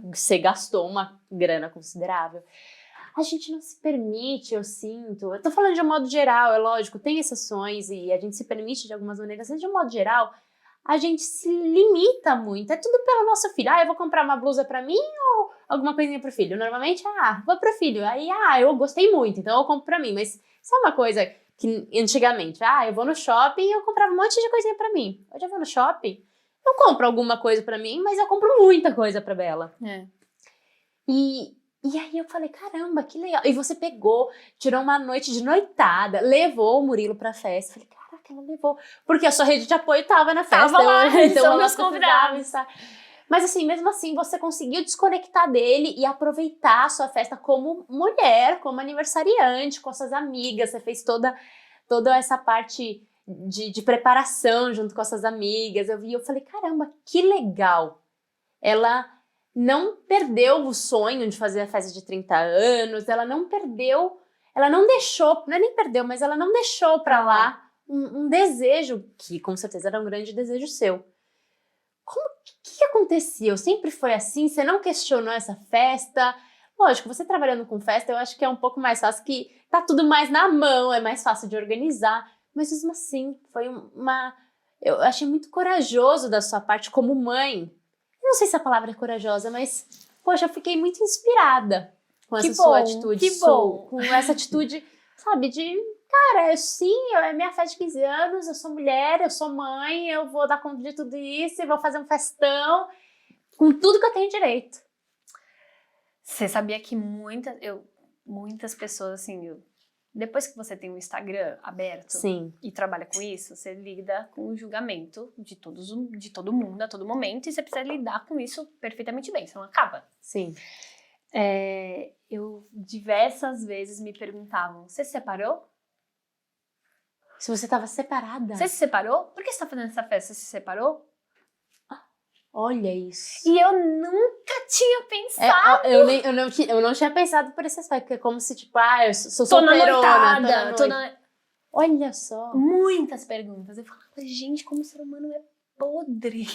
você gastou uma grana considerável. A gente não se permite, eu sinto. Eu tô falando de um modo geral, é lógico, tem exceções e a gente se permite de algumas maneiras, mas de um modo geral, a gente se limita muito. É tudo pelo nosso filho. Eu vou comprar uma blusa pra mim ou alguma coisinha pro filho? Normalmente, vou pro filho. Aí, eu gostei muito, então eu compro pra mim. Mas isso é uma coisa que antigamente, eu vou no shopping e eu comprava um monte de coisinha pra mim. Hoje eu vou no shopping, eu compro alguma coisa pra mim, mas eu compro muita coisa pra Bela. E aí eu falei, caramba, que legal. E você pegou, tirou uma noite de noitada, levou o Murilo pra festa. Falei, caraca, ela levou. Porque a sua rede de apoio tava na festa. Tava lá, então são meus convidados. Mas assim, mesmo assim, você conseguiu desconectar dele e aproveitar a sua festa como mulher, como aniversariante, com suas amigas. Você fez toda essa parte de preparação junto com as suas amigas. Eu falei, caramba, que legal. Ela não perdeu o sonho de fazer a festa de 30 anos, ela não deixou, não é nem perdeu, mas ela não deixou pra lá um desejo, que com certeza era um grande desejo seu. O que acontecia? Sempre foi assim? Você não questionou essa festa? Lógico, você trabalhando com festa, eu acho que é um pouco mais fácil, que tá tudo mais na mão, é mais fácil de organizar. Mas mesmo assim, foi uma... Eu achei muito corajoso da sua parte como mãe. Eu não sei se a palavra é corajosa, mas, poxa, eu fiquei muito inspirada com essa sua atitude. Que bom! Com essa atitude, sabe, de... Cara, é minha festa de 15 anos, eu sou mulher, eu sou mãe, eu vou dar conta de tudo isso, e vou fazer um festão com tudo que eu tenho direito. Você sabia que muitas pessoas, assim, depois que você tem um Instagram aberto Sim. e trabalha com isso, você lida com o julgamento de todo mundo a todo momento, e você precisa lidar com isso perfeitamente bem, senão acaba. Sim. Eu diversas vezes me perguntavam, você se separou? Se você estava separada. Você se separou? Por que você tá fazendo essa festa? Você se separou? Olha isso. E eu nunca tinha pensado. Eu não tinha pensado por esse aspecto, porque é como se, tipo, eu sou solteirona. Olha só. Muitas perguntas. Eu falava, gente, como o ser humano é podre.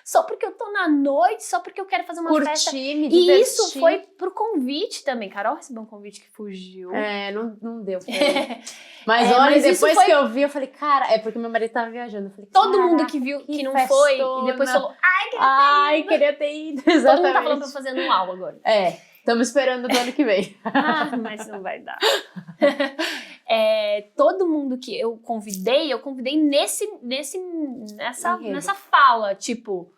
Só porque eu tô na noite, só porque eu quero fazer uma festa. Me divertir. E isso foi pro convite também. Carol recebeu um convite que fugiu. Não deu. Mas olha, mas depois que eu vi, eu falei, cara, é porque meu marido tava viajando. Eu falei, todo mundo que viu que não foi, e depois falou, queria ter ido. Exatamente. Todo mundo tá falando pra eu fazer anual agora. Estamos esperando do ano que vem. Mas não vai dar. Todo mundo que eu convidei nessa fala, tipo,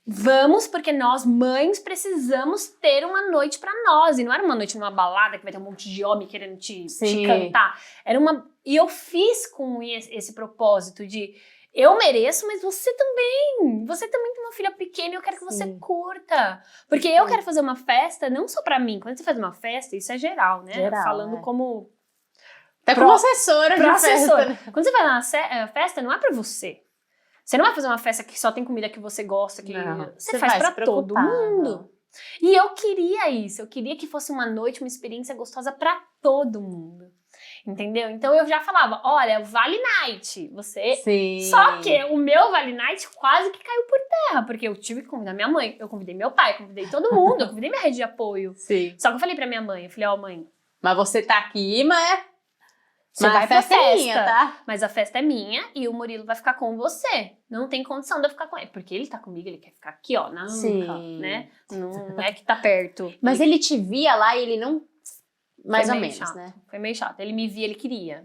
vamos porque nós, mães, precisamos ter uma noite pra nós. E não era uma noite numa balada que vai ter um monte de homem querendo te cantar. E eu fiz com esse propósito de... Eu mereço, mas você também. Você também tem uma filha pequena e eu quero que você curta. Porque eu quero fazer uma festa, não só pra mim. Quando você faz uma festa, isso é geral, né? Falando como... Até como assessora de festa. Né? Quando você vai na festa, não é pra você. Você não vai fazer uma festa que só tem comida que você gosta. Você faz pra todo mundo. E eu queria isso. Eu queria que fosse uma noite, uma experiência gostosa pra todo mundo. Entendeu? Então eu já falava, olha, Vale Night, você... Sim. Só que o meu Vale Night quase que caiu por terra, porque eu tive que convidar minha mãe, eu convidei meu pai, eu convidei todo mundo, eu convidei minha rede de apoio. Sim. Só que eu falei pra minha mãe, eu falei, mãe... Mas você tá aqui, Você vai pra festa, é minha, tá? Mas a festa é minha e o Murilo vai ficar com você. Não tem condição de eu ficar com ele, porque ele tá comigo, ele quer ficar aqui, ó, na anca, né? Não é que tá perto. Mas ele te via lá e ele não... Mais ou menos, chato, né? Foi meio chato. Ele me via, ele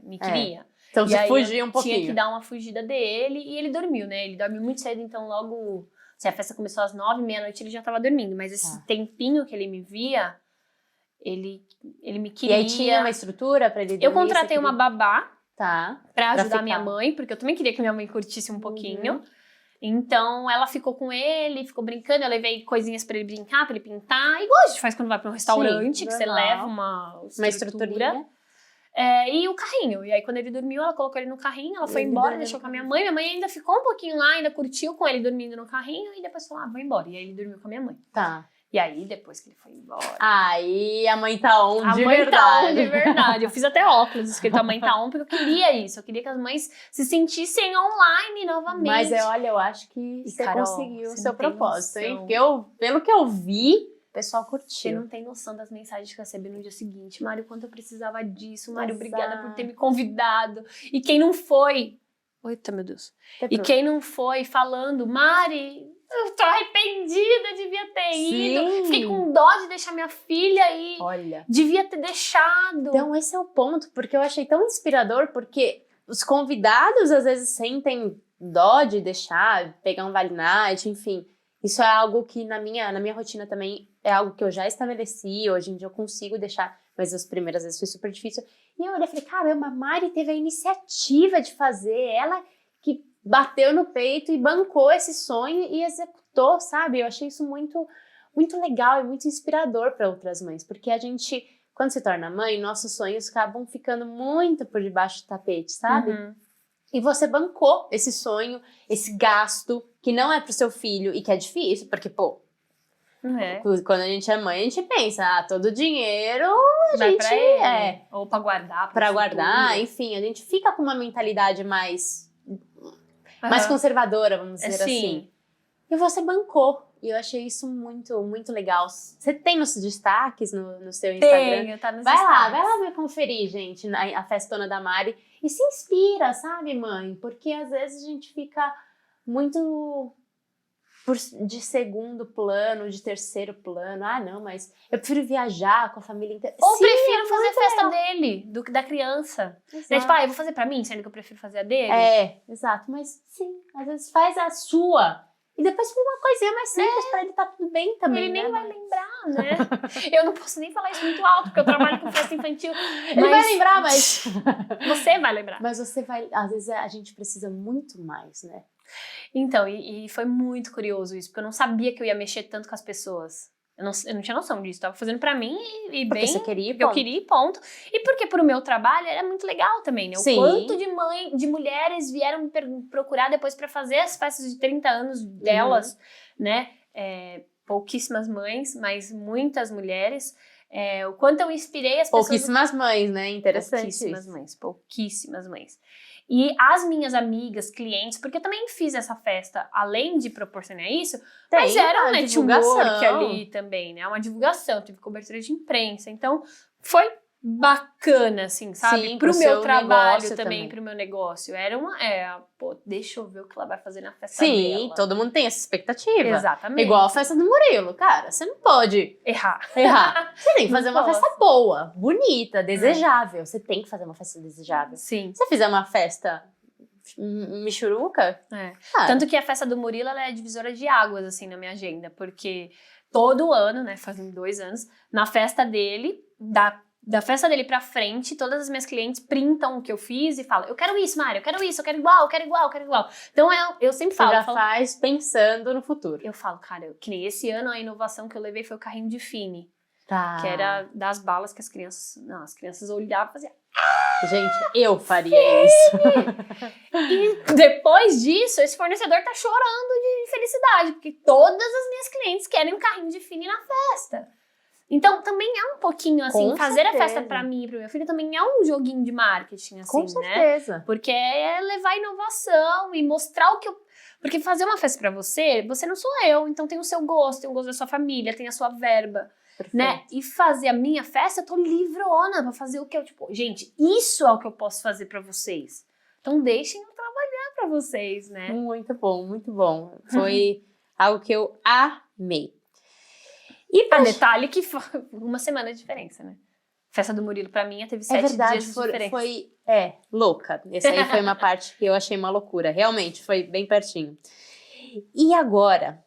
me queria. Então você fugia um pouquinho. Tinha que dar uma fugida dele e ele dormiu, né? Ele dorme muito cedo, então logo... Se a festa começou às 9, meia-noite, ele já tava dormindo. Mas esse tempinho que ele me via, ele me queria. E aí tinha uma estrutura pra ele dormir? Eu contratei uma babá pra ajudar minha mãe, porque eu também queria que minha mãe curtisse um pouquinho. Então, ela ficou com ele, ficou brincando, eu levei coisinhas pra ele brincar, pra ele pintar. Igual a gente faz quando vai pra um restaurante, que você leva uma estrutura. E o carrinho. E aí, quando ele dormiu, ela colocou ele no carrinho, ela foi embora, deixou com a minha mãe. Minha mãe ainda ficou um pouquinho lá, ainda curtiu com ele dormindo no carrinho. E depois falou, vou embora. E aí, ele dormiu com a minha mãe. E aí, depois que ele foi embora... Aí, a mãe tá on de verdade. A mãe tá on de verdade. Eu fiz até óculos escrito a mãe tá on, porque eu queria isso. Eu queria que as mães se sentissem online novamente. Mas, olha, eu acho que você conseguiu o seu propósito, hein? Porque pelo que eu vi, o pessoal curtiu. Você não tem noção das mensagens que eu recebi no dia seguinte. Mário, quanto eu precisava disso. Mário, obrigada por ter me convidado. E quem não foi... Eita, meu Deus. E quem não foi falando, Mari... Eu tô arrependida, devia ter ido. Fiquei com dó de deixar minha filha aí. Olha. Devia ter deixado. Então, esse é o ponto, porque eu achei tão inspirador, porque os convidados às vezes sentem dó de deixar, pegar um Vale Night, enfim. Isso é algo que na minha rotina também é algo que eu já estabeleci, hoje em dia eu consigo deixar, mas as primeiras vezes foi super difícil. E eu olhei e falei, caramba, a Mari teve a iniciativa de fazer, ela que bateu no peito e bancou esse sonho e executou, sabe? Eu achei isso muito, muito legal e muito inspirador para outras mães, porque a gente, quando se torna mãe, nossos sonhos acabam ficando muito por debaixo do tapete, sabe? E você bancou esse sonho, esse gasto, que não é pro seu filho e que é difícil, porque, quando a gente é mãe, a gente pensa, todo o dinheiro vai pra ele, ou pra guardar. Pra guardar, enfim, a gente fica com uma mentalidade mais conservadora, vamos dizer assim. E você bancou. E eu achei isso muito, muito legal. Você tem nos destaques no seu Instagram? Tenho, tá nos Vai destaques. lá me conferir, gente, a festona da Mari. E se inspira, sabe, mãe? Porque às vezes a gente fica muito de segundo plano, de terceiro plano. Ah, não, mas eu prefiro viajar com a família inteira. Ou Sim, prefiro é fazer a muito festa legal. dele, da criança. Exato. Né? Tipo, eu vou fazer pra mim, sendo que eu prefiro fazer a dele. Exato. Mas sim, às vezes faz a sua. E depois faz uma coisinha mais simples pra ele tá tudo bem também, Ele né, nem vai mãe? lembrar, né? Eu não posso nem falar isso muito alto, porque eu trabalho com festa infantil. Ele vai lembrar, mas... Você vai lembrar. Mas você vai... Às vezes a gente precisa muito mais, né? Então, e foi muito curioso isso, porque eu não sabia que eu ia mexer tanto com as pessoas. Eu não tinha noção disso. Tava fazendo pra mim e Porque bem... você queria, porque eu queria e ponto. E porque pro meu trabalho era muito legal também, né? O Sim. quanto de mulheres vieram me procurar depois pra fazer as festas de 30 anos delas, né? Pouquíssimas mães, mas muitas mulheres. O quanto eu inspirei as pessoas... Pouquíssimas mães, né? Interessante Pouquíssimas isso. mães, pouquíssimas mães. E as minhas amigas, clientes, porque eu também fiz essa festa, além de proporcionar isso, mas era um network ali também, né? Uma divulgação, tive cobertura de imprensa, então foi bacana, assim, sabe? Sim, pro pro meu seu trabalho negócio também, pro meu negócio. Era pô, deixa eu ver o que ela vai fazer na festa Sim, dela. todo mundo tem essa expectativa. Exatamente. Igual a festa do Murilo, cara. Você não pode Errar. Você tem que fazer Não uma posso. festa boa, bonita, desejável. Você tem que fazer uma festa desejável. Sim. Se você fizer uma festa michuruca... Tanto que a festa do Murilo, ela é divisora de águas, assim, na minha agenda. Porque todo ano, né, fazem 2 anos, na festa dele, da festa dele pra frente, todas as minhas clientes printam o que eu fiz e falam, eu quero isso, Mari, eu quero isso, eu quero igual, eu quero igual, eu quero igual. Então eu sempre Você falo... já faz pensando no futuro. Eu falo, cara, que nem esse ano a inovação que eu levei foi o carrinho de Fini. Tá. Que era das balas que as crianças olhavam e faziam... Gente, eu faria isso. E depois disso, esse fornecedor tá chorando de felicidade, porque todas as minhas clientes querem um carrinho de Fini na festa. Então, também é um pouquinho, assim, Com fazer certeza. a festa pra mim e pro meu filho também é um joguinho de marketing, assim, Com né? certeza. Porque é levar inovação e mostrar o que eu... Porque fazer uma festa pra você não sou eu, então tem o seu gosto, tem o gosto da sua família, tem a sua verba, né? E fazer a minha festa, eu tô livrona pra fazer o que eu, tipo... Gente, isso é o que eu posso fazer pra vocês. Então, deixem eu trabalhar pra vocês, né? Muito bom, muito bom. Foi algo que eu amei. E Detalhe que foi uma semana de diferença, né? Festa do Murilo pra mim teve 7 dias de diferença. Foi louca. Essa aí foi uma parte que eu achei uma loucura. Realmente, foi bem pertinho. E agora,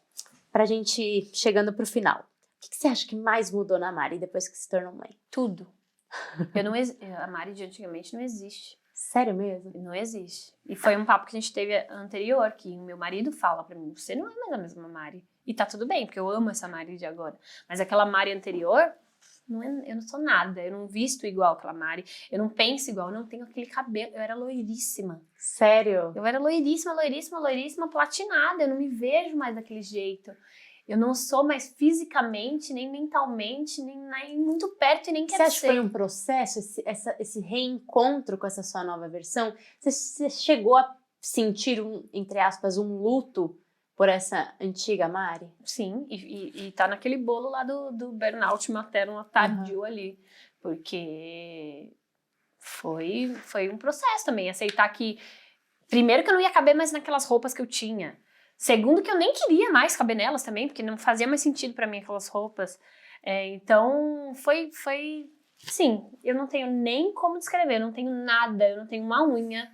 pra gente chegando pro final, o que você acha que mais mudou na Mari depois que se tornou mãe? Tudo. A Mari de antigamente não existe. Sério mesmo? Não existe. E foi um papo que a gente teve anterior, que o meu marido fala pra mim, você não é mais a mesma Mari. E tá tudo bem, porque eu amo essa Mari de agora. Mas aquela Mari anterior, eu não sou nada. Eu não visto igual aquela Mari. Eu não penso igual, eu não tenho aquele cabelo. Eu era loiríssima. Sério? Eu era loiríssima, loiríssima, loiríssima, platinada. Eu não me vejo mais daquele jeito. Eu não sou mais fisicamente, nem mentalmente, nem muito perto e nem quero ser. Você acha que foi um processo, esse reencontro com essa sua nova versão? Você chegou a sentir, entre aspas, um luto por essa antiga Mari? Sim, e tá naquele bolo lá do burnout materno tardio ali. Porque foi um processo também. Aceitar que, primeiro, que eu não ia caber mais naquelas roupas que eu tinha. Segundo, que eu nem queria mais caber nelas também, porque não fazia mais sentido pra mim aquelas roupas. Então, foi... Sim, eu não tenho nem como descrever, eu não tenho nada, eu não tenho uma unha.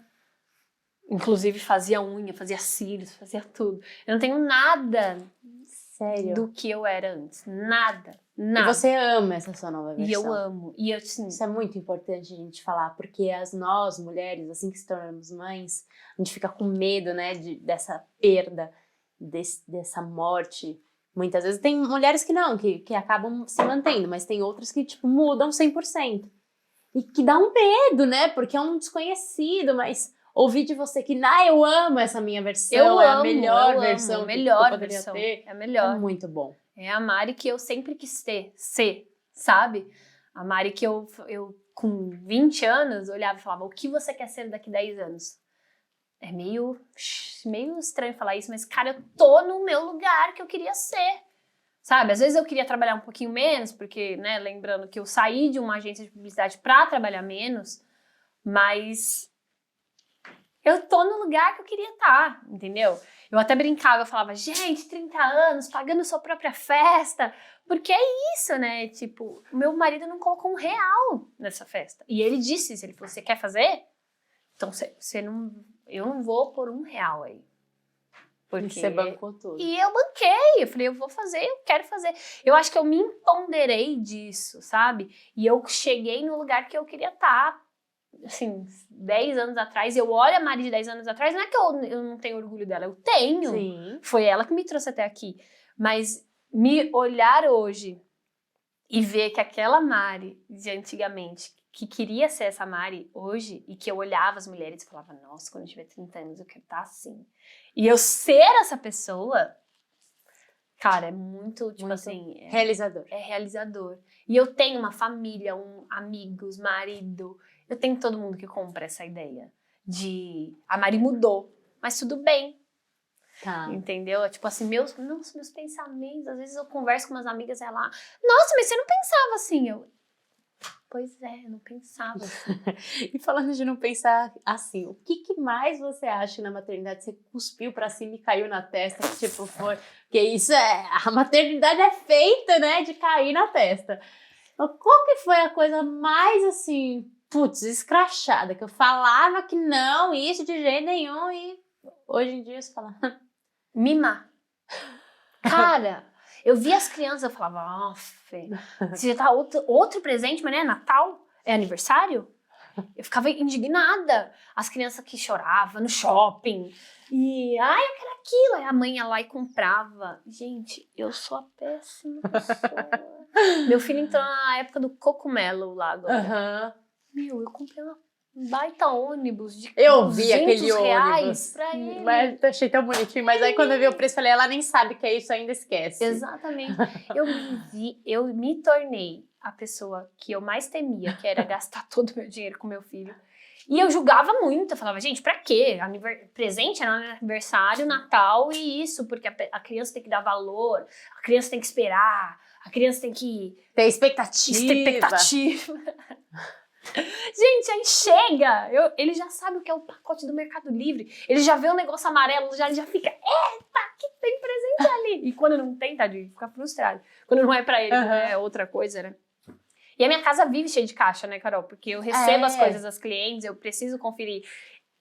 Inclusive, fazia unha, fazia cílios, fazia tudo. Eu não tenho nada do que eu era antes. Nada. E você ama essa sua nova versão. E eu amo. E eu, assim, isso é muito importante a gente falar, porque nós, mulheres, assim que se tornamos mães, a gente fica com medo, né, dessa perda, dessa morte. Muitas vezes tem mulheres que não, que acabam se mantendo, mas tem outras que, tipo, mudam 100%. E que dá um medo, né, porque é um desconhecido, mas ouvir de você que, eu amo essa minha versão, a melhor versão que eu poderia ter. É a melhor. É muito bom. É a Mari que eu sempre quis ser, sabe? A Mari que eu com 20 anos, olhava e falava, o que você quer ser daqui 10 anos? É meio estranho falar isso, mas, cara, eu tô no meu lugar que eu queria ser. Sabe? Às vezes eu queria trabalhar um pouquinho menos, porque, né, lembrando que eu saí de uma agência de publicidade pra trabalhar menos, mas eu tô no lugar que eu queria estar, entendeu? Eu até brincava, eu falava, gente, 30 anos, pagando sua própria festa, porque é isso, né? Tipo, meu marido não colocou R$1 nessa festa. E ele disse isso, ele falou, você quer fazer? Então, você não, eu não vou pôr R$1 aí. Porque... E você bancou tudo. E eu banquei, eu falei, eu vou fazer, eu quero fazer. Eu acho que eu me empoderei disso, sabe? E eu cheguei no lugar que eu queria estar. Assim, 10 anos atrás, eu olho a Mari de 10 anos atrás, não é que eu não tenho orgulho dela, eu tenho. Sim. Foi ela que me trouxe até aqui. Mas me olhar hoje e ver que aquela Mari de antigamente, que queria ser essa Mari hoje, e que eu olhava as mulheres e falava, nossa, quando eu tiver 30 anos eu quero estar assim. E eu ser essa pessoa, cara, é muito, tipo assim... realizador. É realizador. E eu tenho uma família, amigos, marido... Eu tenho todo mundo que compra essa ideia de a Mari mudou, mas tudo bem. Tá. Entendeu? Tipo assim, meus pensamentos, às vezes eu converso com umas amigas e ela, nossa, mas você não pensava assim? Eu, pois é, eu não pensava assim. E falando de não pensar assim, o que mais você acha que na maternidade você cuspiu pra cima e caiu na testa? Tipo, foi... Porque isso a maternidade é feita, né, de cair na testa. Mas qual que foi a coisa mais assim... Putz, escrachada, que eu falava que não, isso de jeito nenhum, e hoje em dia você fala... Mimar. Cara, eu via as crianças, eu falava, você já tá outro presente, mas não é Natal? É aniversário? Eu ficava indignada. As crianças que choravam no shopping, e, eu quero aquilo, aí a mãe ia lá e comprava. Gente, eu sou a péssima pessoa. Meu filho entrou na época do cogumelo lá agora. Meu, eu comprei um baita ônibus de eu vi aquele ônibus pra ele. Mas achei tão bonitinho. Mas aí quando eu vi o preço, falei, ela nem sabe que é isso, ainda esquece. Exatamente. Eu me tornei a pessoa que eu mais temia, que era gastar todo o meu dinheiro com meu filho. E eu julgava muito, eu falava, gente, pra quê? Presente era aniversário, Natal e isso, porque a criança tem que dar valor, a criança tem que esperar, a criança tem que... ter expectativa. Gente, aí chega, ele já sabe o que é o pacote do Mercado Livre, ele já vê o negócio amarelo, já fica, eita, que tem presente ali. E quando não tem, tadinho, fica frustrado. Quando não é pra ele, é outra coisa, né? E a minha casa vive cheia de caixa, né, Carol? Porque eu recebo as coisas das clientes, eu preciso conferir.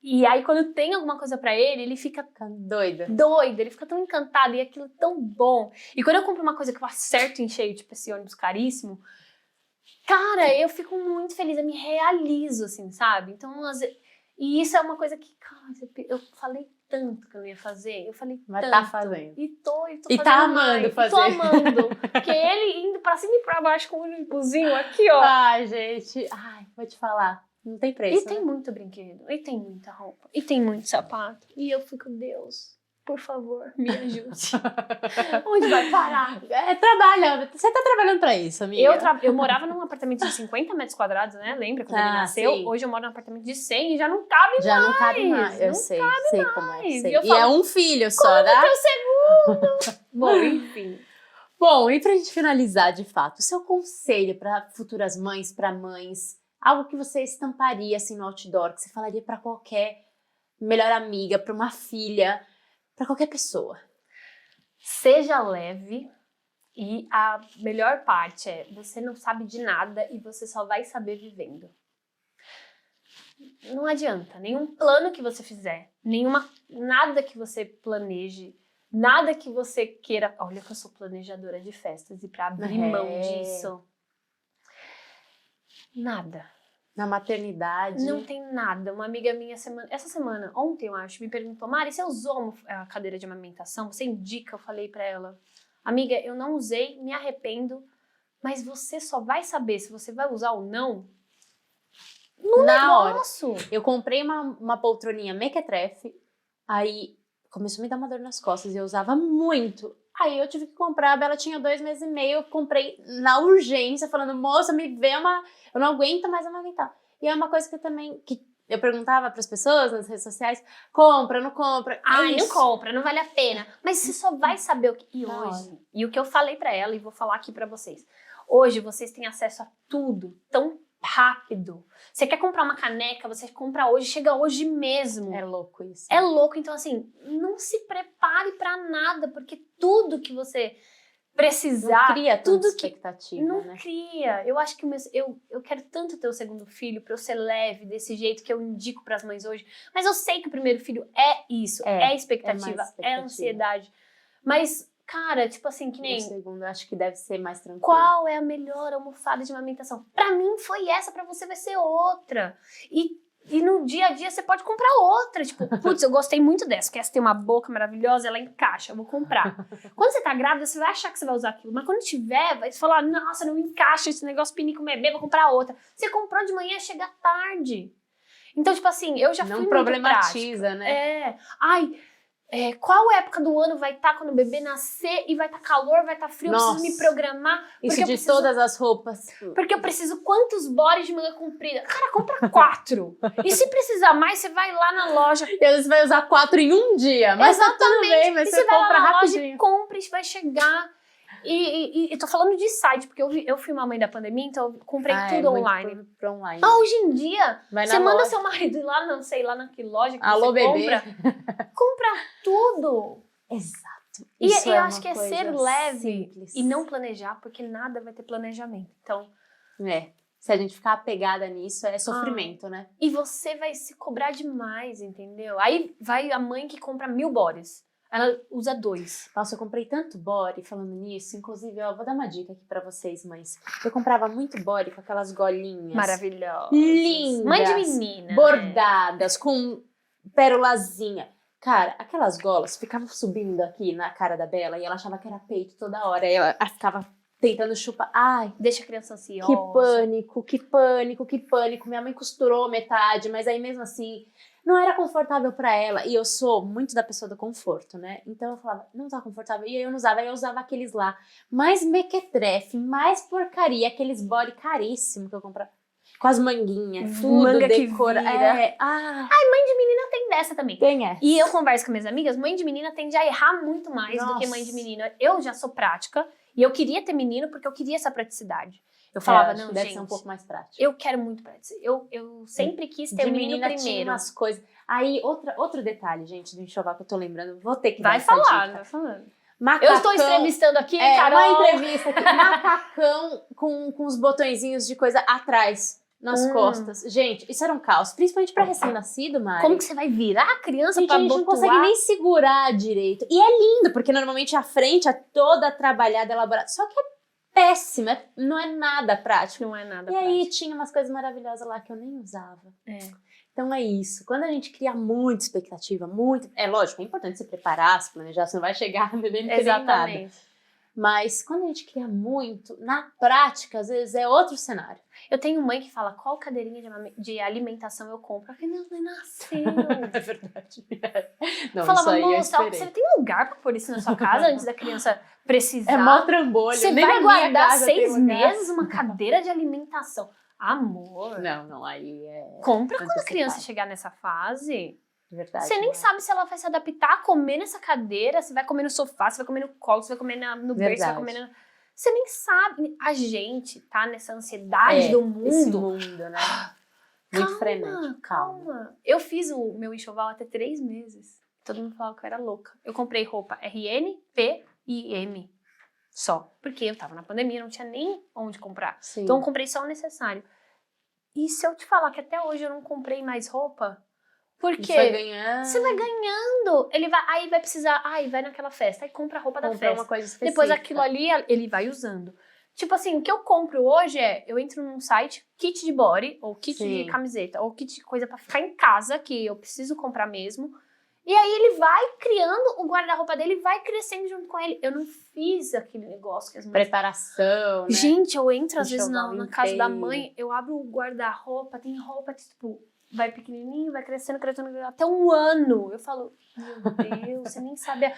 E aí, quando tem alguma coisa pra ele, ele fica doido, ele fica tão encantado, e aquilo é tão bom. E quando eu compro uma coisa que eu acerto em cheio, tipo esse ônibus caríssimo, cara, eu fico muito feliz, eu me realizo, assim, sabe? Então, e isso é uma coisa que, cara, eu falei tanto que eu não ia fazer, eu falei mas tanto. Tá fazendo. E tô e fazendo tá amando mais, fazer. E tô amando. Porque ele indo pra cima e pra baixo com o ônibusinho aqui, ó. Ai, gente, vou te falar, não tem preço, E tem muito brinquedo, e tem muita roupa, e tem muito sapato. E eu fico, Deus, por favor, me ajude. Onde vai parar? Trabalha. Você tá trabalhando pra isso, amiga? Eu morava num apartamento de 50 metros quadrados, né? Lembra quando ele nasceu? Sim. Hoje eu moro num apartamento de 100 e já não cabe mais. Já não cabe mais. Eu não sei cabe como é. mais. Sei. E eu E falo, é um filho só, né? Teu segundo. Bom, enfim. Bom, e pra gente finalizar, de fato, o seu conselho para futuras mães, para mães, algo que você estamparia assim no outdoor, que você falaria para qualquer melhor amiga, para uma filha, para qualquer pessoa. Seja leve, e a melhor parte é, você não sabe de nada e você só vai saber vivendo. Não adianta, nenhum plano que você fizer, nada que você planeje, nada que você queira... Olha que eu sou planejadora de festas e para abrir mão disso, nada. Na maternidade. Não tem nada. Uma amiga minha, ontem eu acho, me perguntou, Mari, você usou a cadeira de amamentação? Você indica? Eu falei pra ela, amiga, eu não usei, me arrependo, mas você só vai saber se você vai usar ou não no negócio. Hora. Eu comprei uma poltroninha mequetrefe, aí começou a me dar uma dor nas costas e eu usava muito. Aí eu tive que comprar, a Bela tinha 2 meses e meio, eu comprei na urgência, falando, moça, me vê eu não aguento mais amamentar. E é uma coisa que eu também, que eu perguntava para as pessoas nas redes sociais, compra, não compra? Ai, não compra, não vale a pena. Mas você só vai saber o que... E Na hoje, hora. e o que eu falei pra ela, e vou falar aqui pra vocês. Hoje, vocês têm acesso a tudo tão rápido. Você quer comprar uma caneca, você compra hoje, chega hoje mesmo. É louco isso. É louco. Então, assim, não se prepare pra nada, porque tudo que você precisar... Não cria tanta tudo que expectativa, Não né? cria. Eu acho que eu quero tanto ter o segundo filho pra eu ser leve desse jeito que eu indico pras mães hoje. Mas eu sei que o primeiro filho é isso. É expectativa, mais é expectativa. ansiedade. Mas, cara, tipo assim, que O nem... segundo, eu acho que deve ser mais tranquilo. Qual é a melhor almofada de amamentação? Pra mim foi essa, pra você vai ser outra. E no dia a dia você pode comprar outra. Tipo, putz, eu gostei muito dessa, porque essa tem uma boca maravilhosa, ela encaixa, eu vou comprar. Quando você tá grávida, você vai achar que você vai usar aquilo. Mas quando tiver, vai falar, nossa, não encaixa esse negócio pinica o bebê, vou comprar outra. Você comprou de manhã, chega tarde. Então, tipo assim, eu já fui Não muito problematiza, prática. né? Qual época do ano vai estar quando o bebê nascer e vai estar calor, vai estar frio, eu preciso me programar. Isso porque de eu preciso, todas as roupas. porque eu preciso quantos bodies de manga comprida? Cara, compra 4. E se precisar mais, você vai lá na loja. E às vezes vai usar 4 em um dia, mas tá tudo bem, mas E você você vai lá compra na loja rapidinho. e compra, e vai chegar. E tô falando de site, porque eu fui uma mãe da pandemia, então eu comprei tudo online. Pro online. Mas hoje em dia, Vai na você manda loja. seu marido ir lá, não sei, lá naquela loja que Alô, você bebê. compra tudo. Exato. E Isso eu é acho uma que é coisa ser leve simples. e não planejar, porque nada vai ter planejamento. Então, Se a gente ficar apegada nisso, é sofrimento, né? e você vai se cobrar demais, entendeu? Aí vai a mãe que compra 1000 bodies. Ela usa 2. Nossa, eu comprei tanto body falando nisso. Inclusive, ó, vou dar uma dica aqui pra vocês, mães. Eu comprava muito body com aquelas golinhas. Maravilhosa. Lindas. Mãe de menina. Bordadas, com pérolazinha. Cara, aquelas golas ficavam subindo aqui na cara da Bela e ela achava que era peito toda hora. E ela ficava tentando chupar. Ai, Deixa a criança ansiosa. que pânico, que pânico, que pânico. Minha mãe costurou metade, mas aí mesmo assim não era confortável pra ela. E eu sou muito da pessoa do conforto, né? Então eu falava, não tá confortável. E aí eu não usava. Aí eu usava aqueles lá, mais mequetrefe, mais porcaria, aqueles body caríssimos que eu comprava. Com as manguinhas, tudo Manga que decora. vira. Mãe de menina tem dessa também. Quem é? E eu converso com minhas amigas, mãe de menina tende a errar muito mais do que mãe de menina. Eu já sou prática e eu queria ter menino porque eu queria essa praticidade. Eu falava, acho não, que deve gente, ser um pouco mais prático. eu quero muito prática. Eu sempre quis ter De um menino menina tinha primeiro. umas coisas. Aí, outro detalhe, gente, do enxoval que eu tô lembrando, vou ter que dar Vai essa falar, dica. vai falando. Macacão, Eu estou entrevistando aqui, uma Carol. entrevista aqui, macacão com os botõezinhos de coisa atrás, nas costas. Gente, isso era um caos, principalmente pra recém-nascido, Mari. Como que você vai virar a criança Gente, pra a gente não botuar? consegue nem segurar direito. E é lindo, porque normalmente a frente é toda trabalhada, elaborada. Só que é péssima, não é nada prático. Não é nada E prático. aí tinha umas coisas maravilhosas lá que eu nem usava. É. Então é isso. Quando a gente cria muita expectativa, muito... É lógico, é importante se preparar, se planejar, você não vai chegar nem ter nem nada. Exatamente. Mas quando a gente cria muito, na prática, às vezes é outro cenário. Eu tenho mãe que fala, qual cadeirinha de alimentação eu compro? A criança nem nasceu. É verdade. Não, Eu falava, isso aí eu moça, esperei. você tem lugar pra pôr isso na sua casa antes da criança precisar? É mó trambolho. Você Nem vai na minha guardar casa tem 6 lugar. meses uma cadeira de alimentação. Amor. Não, aí é... Compra quando a antecipado. criança chegar nessa fase. Verdade. Você nem né? sabe se ela vai se adaptar a comer nessa cadeira, se vai comer no sofá, se vai comer no colo, se vai comer no berço, se vai comer Verdade. Você nem sabe. A gente tá nessa ansiedade do Esse mundo. mundo, né? Muito frenético. Calma. Eu fiz o meu enxoval até 3 meses. Todo mundo falava que eu era louca. Eu comprei roupa RN, P e M. Só. Porque eu tava na pandemia, não tinha nem onde comprar. Sim. Então eu comprei só o necessário. E se eu te falar que até hoje eu não comprei mais roupa? Porque Foi ganhando. você vai ganhando. Ele vai, aí vai precisar, aí vai naquela festa, aí compra a roupa da comprar festa. uma coisa específica. Depois aquilo ali, ele vai usando. Tipo assim, o que eu compro hoje eu entro num site, kit de body, ou kit Sim. de camiseta, ou kit de coisa pra ficar em casa, que eu preciso comprar mesmo. E aí ele vai criando, o guarda-roupa dele vai crescendo junto com ele. Eu não fiz aquele negócio que as mães... Preparação, né? Gente, eu entro às vezes Enxoval na casa da inteiro. mãe, eu abro o guarda-roupa, tem roupa que, tipo, vai pequenininho, vai crescendo, até 1 ano. Eu falo, meu Deus, você nem sabe,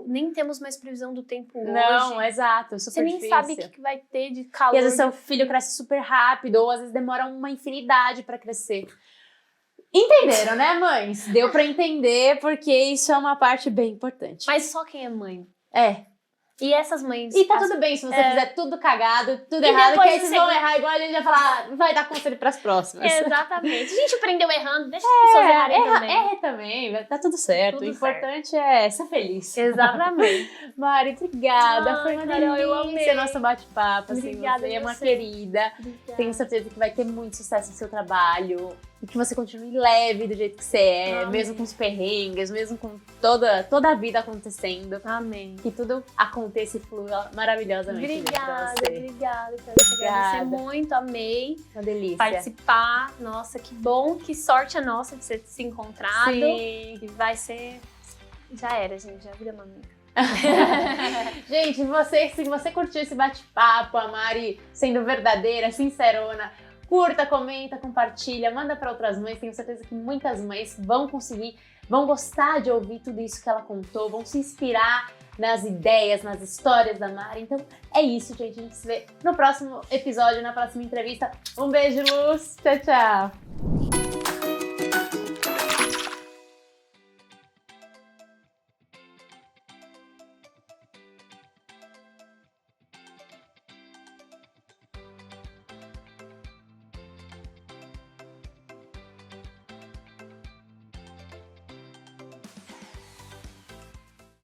nem temos mais previsão do tempo hoje. Não, exato, super Você nem difícil. sabe o que vai ter de calor. E às vezes seu filho cresce super rápido, ou às vezes demora uma infinidade pra crescer. Entenderam, né, mães? Deu pra entender, porque isso é uma parte bem importante. Mas só quem é mãe. É. E essas mães... E tá tudo bem se você fizer tudo cagado, tudo E errado, que depois aí vocês vão errar igual a gente vai falar, vai dar conselho pras próximas. Exatamente. A gente aprendeu errando, deixa as pessoas errarem também. Erre também, tá tudo certo. Tudo o importante é ser feliz. Exatamente. Mari, obrigada. Foi uma Carol, eu delícia amei. nosso bate-papo. Assim, Obrigada você é uma você. querida. Obrigada. Tenho certeza que vai ter muito sucesso no seu trabalho. E que você continue leve do jeito que você é, Amém. mesmo com os perrengues, mesmo com toda a vida acontecendo. Amém. Que tudo aconteça e flua maravilhosamente. bem pra Obrigada, você. obrigada. Quero te agradecer Obrigada. muito, amei Uma delícia. participar. Nossa, que bom, que sorte a nossa de você ter se encontrado. Sim. E vai ser... Já era, gente, a vida é uma amiga. Gente, se você curtiu esse bate-papo, a Mari sendo verdadeira, sincerona, curta, comenta, compartilha, manda para outras mães. Tenho certeza que muitas mães vão conseguir, vão gostar de ouvir tudo isso que ela contou, vão se inspirar nas ideias, nas histórias da Mari. Então é isso, gente. A gente se vê no próximo episódio, na próxima entrevista. Um beijo, Luz. Tchau, tchau.